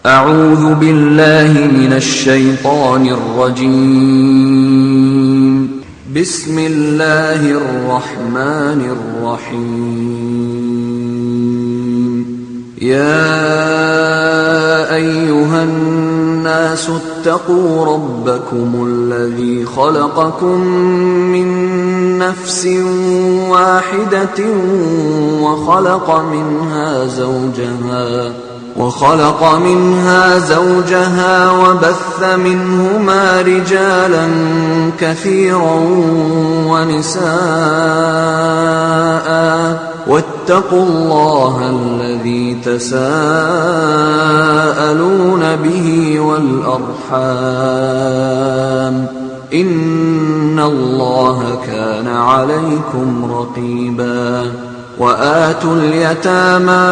أعوذ بالله من الشيطان الرجيم. بسم الله الرحمن الرحيم. يا أيها الناس اتقوا ربكم الذي خلقكم من نفس واحدة وخلق منها زوجها وبث منهما رجالا كثيرا ونساء واتقوا الله الذي تساءلون به والأرحام إن الله كان عليكم رقيبا. وآتوا اليتامى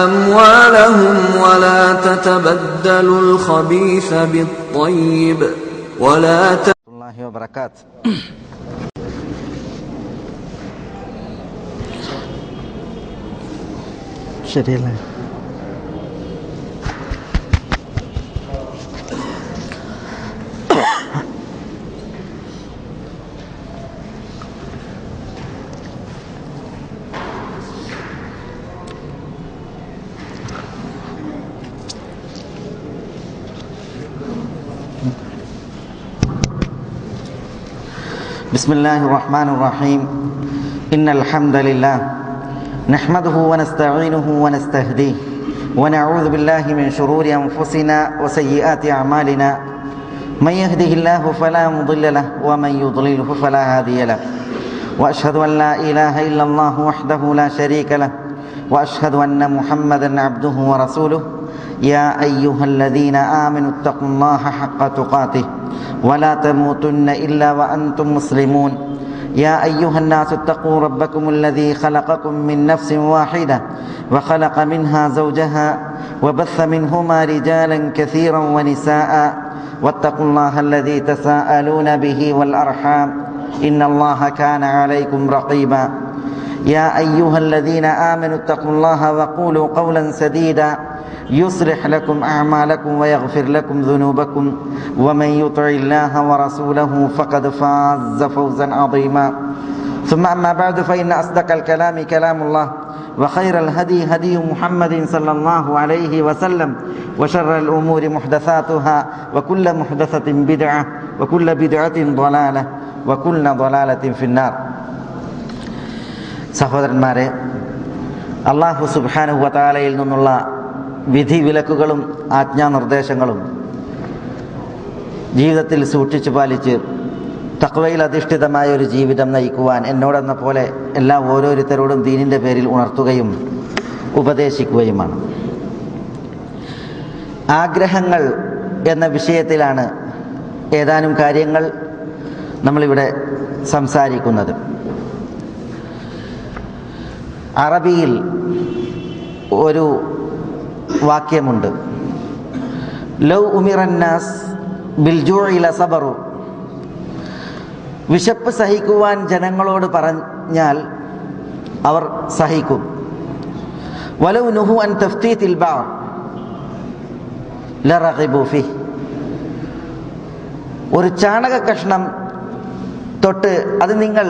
أموالهم ولا تتبدلوا الخبيث بالطيب ولا الله وبركاته. ശരിയല്ലേ? بسم الله الرحمن الرحيم. إن الحمد لله نحمده ونستعينه ونستهديه ونعوذ بالله من شرور أنفسنا وسيئات أعمالنا. من يهده الله فلا مضل له ومن يضلله فلا هادي له. وأشهد أن لا إله إلا الله وحده لا شريك له وأشهد أن محمدا عبده ورسوله. يا أيها الذين آمنوا اتقوا الله حق تقاته ولا تموتن إلا وأنتم مسلمون. يا أيها الناس اتقوا ربكم الذي خلقكم من نفس واحدة وخلق منها زوجها وبث منهما رجالا كثيرا ونساء واتقوا الله الذي تساءلون به والأرحام إن الله كان عليكم رقيبا. يا أيها الذين آمنوا اتقوا الله وقولوا قولا سديدا يصلح لكم أعمالكم ويغفر لكم ذنوبكم ومن يطع الله ورسوله فقد فاز فوزا عظيما. ثم أما بعد فإن أصدق الكلام كلام الله وخير الهدي هدي محمد صلى الله عليه وسلم وشر الأمور محدثاتها وكل محدثة بدعة وكل بدعة ضلالة وكل ضلالة في النار. സഹോദരന്മാരെ, അല്ലാഹു സുബ്ഹാനഹു വ തആലയിൽ നിന്നുള്ള വിധി വിലക്കുകളും ആജ്ഞാനിർദ്ദേശങ്ങളും ജീവിതത്തിൽ സൂക്ഷിച്ചു പാലിച്ച് തഖ്വയിൽ അധിഷ്ഠിതമായ ഒരു ജീവിതം നയിക്കുവാൻ എന്നോടെന്ന പോലെ എല്ലാ ഓരോരുത്തരോടും ദീനിൻ്റെ പേരിൽ ഉണർത്തുകയും ഉപദേശിക്കുകയുമാണ്. ആഗ്രഹങ്ങൾ എന്ന വിഷയത്തിലാണ് ഏതാനും കാര്യങ്ങൾ നമ്മളിവിടെ സംസാരിക്കുന്നത്. അറബിയിൽ ഒരു വാക്യമുണ്ട്, ലൗ ഉമിറന്നാസ് ബിൽ ജൂഇ ലസബറു. വിശപ്പ് സഹിക്കുവാൻ ജനങ്ങളോട് പറഞ്ഞാൽ അവർ സഹിക്കും. വലൗ നുഹു അൻ തഫ്തീതിൽ ബഅർ ലറഗിബു ഫിഹ്. ഒരു ചാണക കഷ്ണം തൊട്ട് അത് നിങ്ങൾ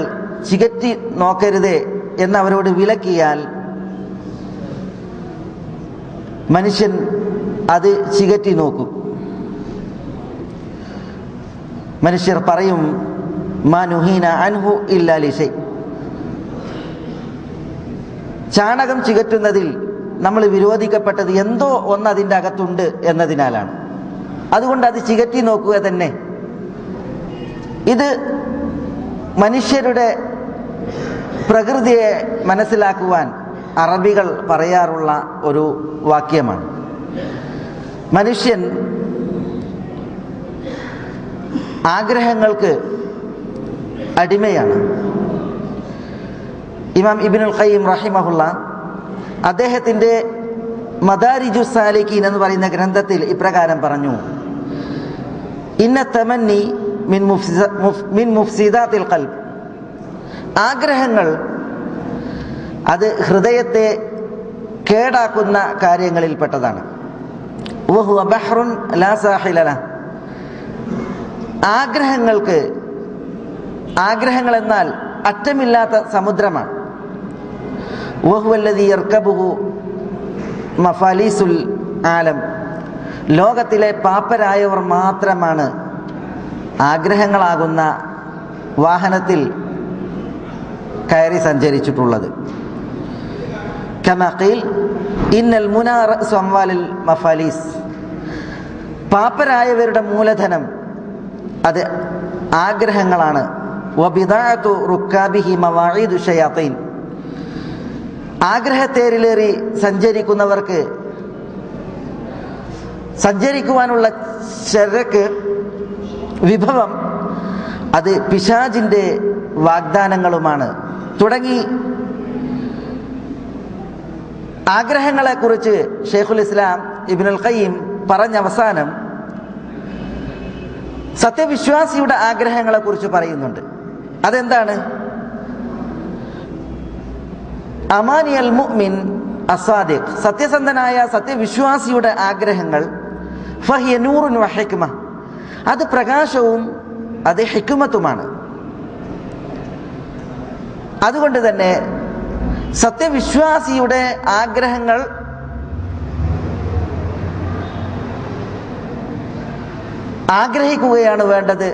ചികറ്റി നോക്കരുതേ എന്നവരോട് വിലക്കിയാൽ മനുഷ്യൻ അത് ചികറ്റി നോക്കും. മനുഷ്യർ പറയും, മാ നുഹീന അൻഹു ഇല്ലാ ലിശൈ. ചാണകം ചികറ്റുന്നതിൽ നമ്മൾ വിരോധിക്കപ്പെട്ടത് എന്തോ ഒന്ന് അതിൻ്റെ അകത്തുണ്ട് എന്നതിനാലാണ്. അതുകൊണ്ട് അത് ചികറ്റി നോക്കുക തന്നെ. ഇത് മനുഷ്യരുടെ പ്രകൃതിയെ മനസ്സിലാക്കുവാൻ അറബികൾ പറയാറുള്ള ഒരു വാക്യമാണ്. മനുഷ്യൻ ആഗ്രഹങ്ങൾക്ക് അടിമയാണ്. ഇമാം ഇബ്നുൽ ഖയ്യിം റഹിമഹുള്ള അദ്ദേഹത്തിൻ്റെ മദാരിജുസ് സാലിക്കീൻ എന്ന് പറയുന്ന ഗ്രന്ഥത്തിൽ ഇപ്രകാരം പറഞ്ഞു, ഇന്ന തമന്നി മിൻ മുഫ്സിദാത്തിൽ ഖൽബ്. ആഗ്രഹങ്ങൾ അത് ഹൃദയത്തെ കേടാക്കുന്ന കാര്യങ്ങളിൽപ്പെട്ടതാണ്. വഹുവ ബഹ്റുൻ ലാ സാഹില ലഹ്. ആഗ്രഹങ്ങൾ എന്നാൽ അറ്റമില്ലാത്ത സമുദ്രമാണ്. വഹുവല്ലദീ യർകബുഹു മഫാലീസുൽ ആലം. ലോകത്തിലെ പാപ്പരായവർ മാത്രമാണ് ആഗ്രഹങ്ങളാകുന്ന വാഹനത്തിൽ കയറി സഞ്ചരിച്ചിട്ടുള്ളത്. കമാ ഖീൽ ഇന്നൽ മുനാ റഅ്സു അംവാലിൽ മഫാലീസ്. പാപ്പരായവരുടെ മൂലധനം അത് ആഗ്രഹങ്ങളാണ്. വബിദഅതു റുക്കാബിഹി മവാഇദു ശയാത്തീൻ. ആഗ്രഹത്തേരിലേറി സഞ്ചരിക്കുന്നവർക്ക് സഞ്ചരിക്കുവാനുള്ള ചരക്ക് വിഭവം അത് പിശാചിൻ്റെ വാഗ്ദാനങ്ങളുമാണ്. തുടങ്ങി ആഗ്രഹങ്ങളെക്കുറിച്ച് ഷെയ്ഖുൽ ഇസ്ലാം ഇബ്നുൽ ഖയ്യിം പറഞ്ഞ അവസാനം സത്യവിശ്വാസിയുടെ ആഗ്രഹങ്ങളെക്കുറിച്ച് പറയുന്നുണ്ട്. അതെന്താണ്? അമാനിയൽ മുഅ്മിൻ അസ്സാദിഖ്. സത്യസന്ധനായ സത്യവിശ്വാസിയുടെ ആഗ്രഹങ്ങൾ ഫഹിയ നൂറുൻ വ ഹിക്മ. അത് പ്രകാശവും അത് ഹിക്മത്തുമാണ്. അതുകൊണ്ട് തന്നെ സത്യവിശ്വാസിയുടെ ആഗ്രഹങ്ങൾ ആഗ്രഹിക്കുകയാണ് വേണ്ടത്.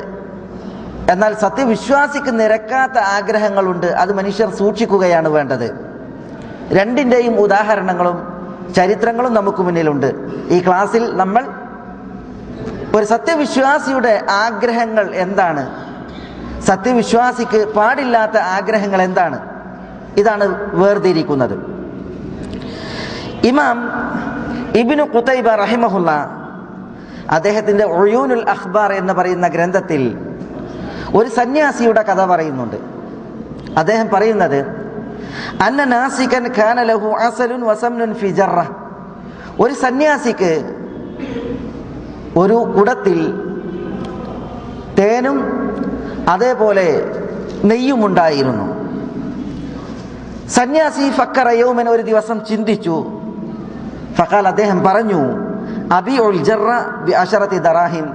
എന്നാൽ സത്യവിശ്വാസിക്ക് നിരക്കാത്ത ആഗ്രഹങ്ങളുണ്ട്, അത് മനുഷ്യർ സൂക്ഷിക്കുകയാണ് വേണ്ടത്. രണ്ടിൻ്റെയും ഉദാഹരണങ്ങളും ചരിത്രങ്ങളും നമുക്ക് മുന്നിലുണ്ട്. ഈ ക്ലാസ്സിൽ നമ്മൾ ഒരു സത്യവിശ്വാസിയുടെ ആഗ്രഹങ്ങൾ എന്താണ്, സത്യവിശ്വാസിക്ക് പാടില്ലാത്ത ആഗ്രഹങ്ങൾ എന്താണ്, ഇതാണ് വേർതിരിക്കുന്നത്. ഇമാം ഇബ്നു ഖുതൈബ റഹിമഹുല്ല അദ്ദേഹത്തിൻ്റെ ഉയൂനുൽ അഖ്ബാർ എന്ന് പറയുന്ന ഗ്രന്ഥത്തിൽ ഒരു സന്യാസിയുടെ കഥ പറയുന്നുണ്ട്. അദ്ദേഹം പറയുന്നത് അന്ന നാസികൻ കാന ലഹു അസലുൻ വസംനുൻ ഫി ജറ. ഒരു സന്യാസിക്ക് ഒരു കുടത്തിൽ തേനും അതേപോലെ നെയ്യുമുണ്ടായിരുന്നു. സന്യാസി ഫക്കറ യൗമൻ, ഒരു ദിവസം ചിന്തിച്ചു. ഫഖാൽ, അദ്ദേഹം പറഞ്ഞു, അബിഉൽ ജറ ബി അശറതി ദറാഹിം.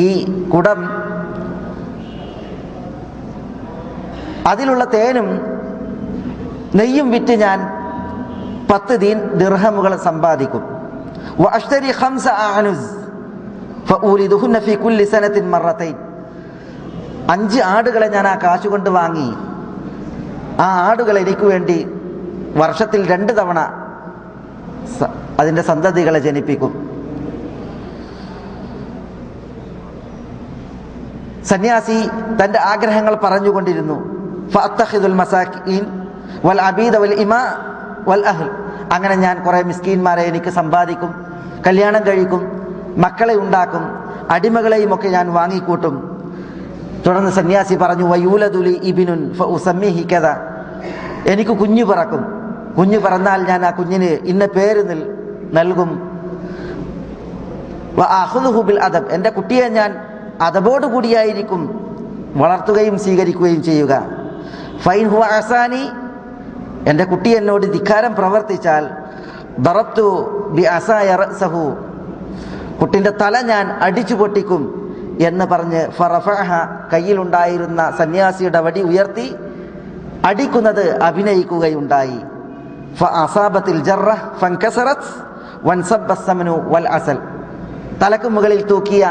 ഈ കുടം, അതിലുള്ള തേനും നെയ്യും വിറ്റ് ഞാൻ 10 ദിർഹമുകൾ സമ്പാദിക്കും. വ അഷ്തരി 5 അഅനുസ് ഫഊലിദുഹുന്ന ഫീ കുല്ലി സനത്തിൻ മറത്തൈൻ. 5 ആടുകളെ ഞാൻ ആ കാശ് കൊണ്ട് വാങ്ങി ആ ആടുകൾ എനിക്ക് വേണ്ടി വർഷത്തിൽ 2 തവണ അതിൻ്റെ സന്തതികളെ ജനിപ്പിക്കും. സന്യാസി തൻ്റെ ആഗ്രഹങ്ങൾ പറഞ്ഞുകൊണ്ടിരുന്നു. ഫഅത്തഖിദുൽ മസാകീൻ വൽ അബീദ വൽ ഇമാ വൽ അഹ്ൽ. അങ്ങനെ ഞാൻ കുറേ മിസ്കീന്മാരെ എനിക്ക് സമ്പാദിക്കും, കല്യാണം കഴിക്കും, മക്കളെ ഉണ്ടാക്കും, അടിമകളെയും ഒക്കെ ഞാൻ വാങ്ങിക്കൂട്ടും. തുടർന്ന് സന്യാസി പറഞ്ഞു, വയൂലദുലി ഇബ്നുൻ ഫഉസമ്മിഹി കദ. എനിക്ക് കുഞ്ഞു പിറക്കും, കുഞ്ഞു പിറന്നാൽ ഞാൻ ആ കുഞ്ഞിന് ഇന്ന പേര് നൽകും. വഅഖുദുഹു ബിൽ അദബ്. എൻ്റെ കുട്ടിയെ ഞാൻ അദബോടുകൂടിയായിരിക്കും വളർത്തുകയും സ്വീകരിക്കുകയും ചെയ്യുക. ഫൈൻ ഹുവ അസാനി, എൻ്റെ കുട്ടി എന്നോട് ധിക്കാരം പ്രവർത്തിച്ചാൽ ദറബ്തു ബി അസായ റഅസഹു, കുട്ടിൻ്റെ തല ഞാൻ അടിച്ചു പൊട്ടിക്കും എന്ന് പറഞ്ഞ് ഫറഫഅഹ, കയ്യിലുണ്ടായിരുന്ന സന്യാസിയുടെ വടി ഉയർത്തി അടിക്കുന്നത് അഭിനയിക്കുകയുണ്ടായി. ഫഅസാബത്തിൽ ജറ ഫൻകസറത് വൻസബ്ബ സമനു വൽ അസൽ. തലക്ക് മുകളിൽ തൂക്കിയ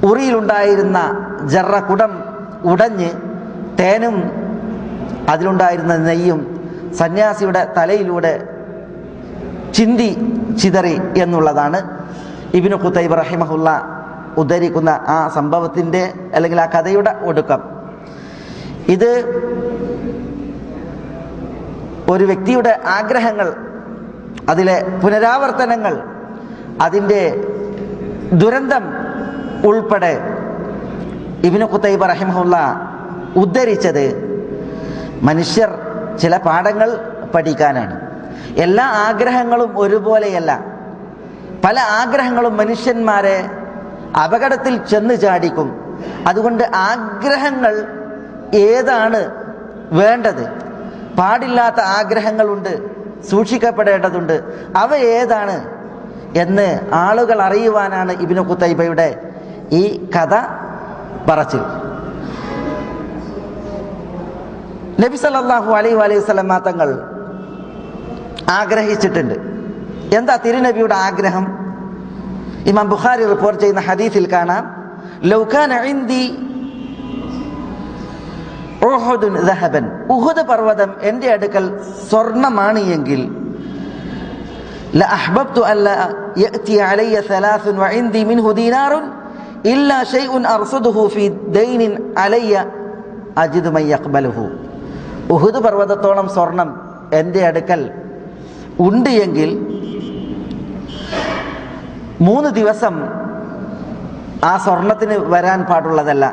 ഉറിയിലുണ്ടായിരുന്ന ജറ കുടം ഉടഞ്ഞ് തേനും അതിലുണ്ടായിരുന്ന നെയ്യും സന്യാസിയുടെ തലയിലൂടെ ചിതറി എന്നുള്ളതാണ് ഇബ്നു ഖുതൈബ റഹിമഹുല്ല ഉദ്ധരിക്കുന്ന ആ സംഭവത്തിൻ്റെ അല്ലെങ്കിൽ ആ കഥയുടെ ഒടുക്കം. ഇത് ഒരു വ്യക്തിയുടെ ആഗ്രഹങ്ങൾ, അതിലെ പുനരാവർത്തനങ്ങൾ, അതിൻ്റെ ദുരന്തം ഉൾപ്പെടെ ഇബ്നു ഖുതൈബ റഹിമഹുല്ല ഉദ്ധരിച്ചത് മനുഷ്യർ ചില പാഠങ്ങൾ പഠിക്കാനാണ്. എല്ലാ ആഗ്രഹങ്ങളും ഒരുപോലെയല്ല. പല ആഗ്രഹങ്ങളും മനുഷ്യന്മാരെ അപകടത്തിൽ ചെന്ന് ചാടിക്കും. അതുകൊണ്ട് ആഗ്രഹങ്ങൾ ഏതാണ് വേണ്ടത്, പാടില്ലാത്ത ആഗ്രഹങ്ങളുണ്ട്, സൂക്ഷിക്കപ്പെടേണ്ടതുണ്ട്. അവ ഏതാണ് എന്ന് ആളുകൾ അറിയുവാനാണ് ഇബ്നു ഖുതൈബയുടെ ഈ കഥ പറച്ചിൽ. നബി സല്ലല്ലാഹു അലൈഹി വസല്ലം തങ്ങൾ ആഗ്രഹിച്ചിട്ടുണ്ട്. എന്താ തിരുനബിയുടെ ആഗ്രഹം? ഇമാം ബുഖാരി റിപ്പോർട്ട് ചെയ്യുന്ന ഹദീസിൽ കാണാം, ലൗ കാന ഇൻദി ഉഹുദുൻ ദഹബൻ, ഉഹുദ് പർവ്വതം എൻ്റെ അടുക്കൽ സ്വർണ്ണമാണ് എങ്കിൽ ലഅഹ്ബബ്തു അല്ലാ യഅതി അലയ്യ സലാസുൻ വഇൻദി മിൻഹു ദീനാറുൻ ഇല്ലാ ശൈഉൻ അർസുദുഹു ഫീ ദൈനിൻ അലയ്യ അജിദു മൻ യഖ്ബലുഹു. ഉഹുദ് പർവ്വതത്തോളം സ്വർണം എൻ്റെ അടുക്കൽ ഉണ്ട് എങ്കിൽ 3 ദിവസം ആ സ്വർണത്തിന് വരാൻ പാടുള്ളതല്ല.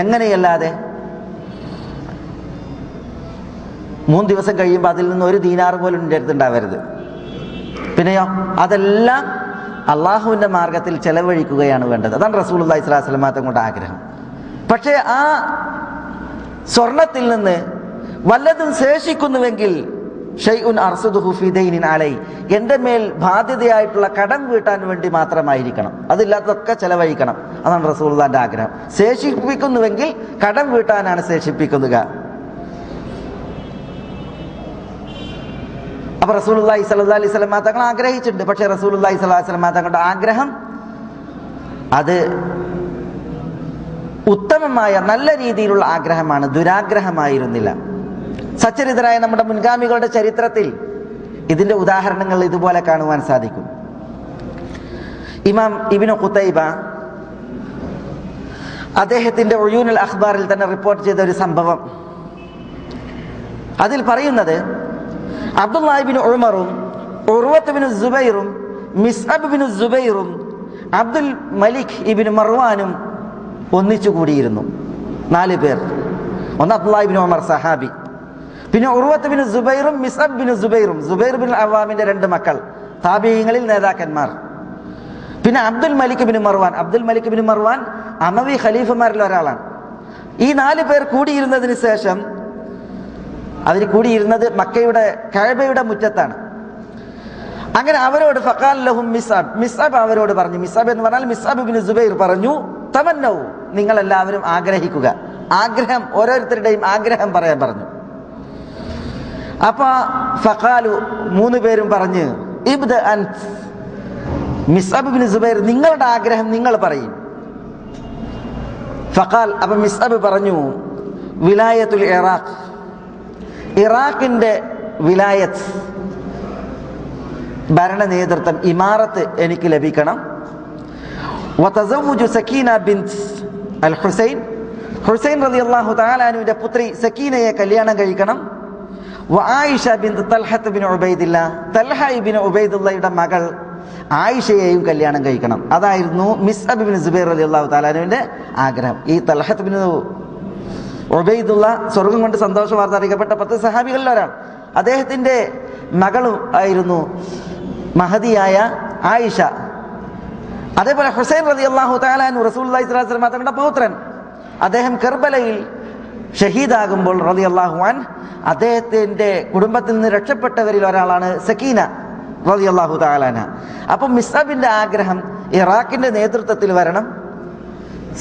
എങ്ങനെയല്ലാതെ 3 ദിവസം കഴിയുമ്പോൾ അതിൽ നിന്ന് 1 ദീനാർ പോലും എൻ്റെ അടുത്തുണ്ടാവരുത്. പിന്നെയോ അതെല്ലാം അള്ളാഹുവിൻ്റെ മാർഗത്തിൽ ചെലവഴിക്കുകയാണ് വേണ്ടത്. അതാണ് റസൂലുള്ളാഹി സ്വല്ലല്ലാഹു അലൈഹി വസല്ലം തങ്ങളുടെ ആഗ്രഹം. പക്ഷേ ആ സ്വർണത്തിൽ നിന്ന് വല്ലതും ശേഷിക്കുന്നുവെങ്കിൽ ഷൈഉൻ അർസുദുഹു ഫീ ദൈനിൻ അലൈ, എൻ്റെ മേൽ ബാധ്യതയായിട്ടുള്ള കടം വീട്ടാൻ വേണ്ടി മാത്രമായിരിക്കണം, അതില്ലാത്തതൊക്കെ ചെലവഴിക്കണം. അതാണ് റസൂലുള്ളാഹിന്റെ ആഗ്രഹം. ശേഷിപ്പിക്കുന്നുവെങ്കിൽ കടം വീട്ടാനാണ് ശേഷിപ്പിക്കുക. അപ്പോൾ റസൂലുള്ളാഹി സ്വല്ലല്ലാഹു അലൈഹി വസല്ലം തങ്ങൾ ആഗ്രഹിച്ചിട്ടുണ്ട്. പക്ഷേ റസൂലുള്ളാഹി സ്വല്ലല്ലാഹു അലൈഹി വസല്ലം തങ്ങളുടെ ആഗ്രഹം അത് ഉത്തമമായ നല്ല രീതിയിലുള്ള ആഗ്രഹമാണ്, ദുരാഗ്രഹമായിരുന്നില്ല. സച്ചരിതരായ നമ്മുടെ മുൻഗാമികളുടെ ചരിത്രത്തിൽ ഇതിൻ്റെ ഉദാഹരണങ്ങൾ ഇതുപോലെ കാണുവാൻ സാധിക്കും. ഇമാം ഇബ്നു ഖുതൈബ അദ്ദേഹത്തിൻ്റെ ഉയൂനുൽ അഖ്ബാറിൽ തന്നെ റിപ്പോർട്ട് ചെയ്ത ഒരു സംഭവം, അതിൽ പറയുന്നത് അബ്ദുല്ലാഹി ഇബ്നു ഉമറും ഉർവത്ത് ഇബ്നു സുബൈറും മിസ്അബ് ഇബ്നു സുബൈറും അബ്ദുൽ മലിക് ഇബ്നു മർവാനും ഒന്നിച്ചു കൂടിയിരുന്നു. 4 പേർ. ഒന്ന് അബ്ദുല്ലാഹി ഇബ്നു ഉമർ സഹാബി, പിന്നെ ഉർവത്ത് ഇബ്നു സുബൈറും മിസ്അബ് ഇബ്നു സുബൈറും, സുബൈർ ഇബ്നു അവ്വാമിന്റെ 2 മക്കൾ, താബിഈങ്ങളിൽ നേതാക്കന്മാർ. പിന്നെ അബ്ദുൽ മലിക് ഇബ്നു മർവാൻ, അബ്ദുൽ മലിക് ഇബ്നു മർവാൻ അമവി ഖലീഫമാരിൽ ഒരാളാണ്. ഈ 4 പേർ കൂടിയിരുന്നതിന് ശേഷം, അവർ കൂടിയിരുന്നത് മക്കയുടെ കഅബയുടെ മുറ്റത്താണ്. അങ്ങനെ അവരോട് ഫഖാൽ ലഹും മിസ്അബ്, മിസ്അബ് അവരോട് പറഞ്ഞു, മിസ്അബ് എന്ന് പറഞ്ഞാൽ മിസ്അബ് ഇബ്നു സുബൈർ പറഞ്ഞു, തമന്നൗ, നിങ്ങൾ എല്ലാവരും ആഗ്രഹിക്കുക. ആഗ്രഹം, ഓരോരുത്തരുടെയും ആഗ്രഹം പറയാൻ പറഞ്ഞു. അപ്പൊ ഫഖാലു, 3 പേരും പറഞ്ഞ്, ഇബ്ദ അൻത്, മിസ്അബ് ഇബ്നു സുബൈർ നിങ്ങളുടെ ആഗ്രഹം നിങ്ങൾ പറയും. ഫഖാൽ, അപ്പൊ മിസ്അബ് പറഞ്ഞു, വിലായത്തുൽ ഇറാഖ്, ഇറാഖിന്റെ വിലായത്ത്, ഭരണ നേതൃത്വം, ഇമാറത്ത് എനിക്ക് ലഭിക്കണം. വതസവ്വുജു സക്കീന ബിൻത് അൽ ഹുസൈൻ, ഹുസൈൻ റളിയല്ലാഹു തആല അൻഹുവിന്റെ പുത്രി സക്കീനയെ കല്യാണം കഴിക്കണം. വആയിഷ ബിൻത് തൽഹത്ത് ബിൻ ഉബൈദില്ല, തൽഹ ഇബ്നു ഉബൈദുള്ളയുടെ മകൾ ആയിഷയെയും കല്യാണം കഴിക്കണം. അതായിരുന്നു മിസ്അബ് ഇബ്നു സുബൈർ റളിയല്ലാഹു തആല അൻഹുവിന്റെ ആഗ്രഹം. ഈ തൽഹത്ത് ബിൻ ഉബൈദുള്ള സ്വർഗം കൊണ്ട് സന്തോഷ വാർത്ത അറിയിക്കപ്പെട്ട 10 സഹാബികളിൽ ഒരാൾ. അദ്ദേഹത്തിന്റെ മകളും ആയിരുന്നു മഹദിയായ ആയിഷ. അതേപോലെ ഹുസൈൻ റളിയല്ലാഹു തആല അൻഹു റസൂലുള്ളാഹി സ്വല്ലല്ലാഹു അലൈഹി വസല്ലം തങ്ങളുടെ പൗത്രൻ. അദ്ദേഹം കർബലയിൽ ഷഹീദാകുമ്പോൾ റളിയല്ലാഹു അൻഹു അദ്ദേഹത്തിന്റെ കുടുംബത്തിൽ നിന്ന് രക്ഷപ്പെട്ടവരിൽ ഒരാളാണ് സക്കീന റളിയല്ലാഹു തആല അൻഹ. അപ്പം മിസ്അബിന്റെ ആഗ്രഹം ഇറാഖിന്റെ നേതൃത്വത്തിൽ വരണം,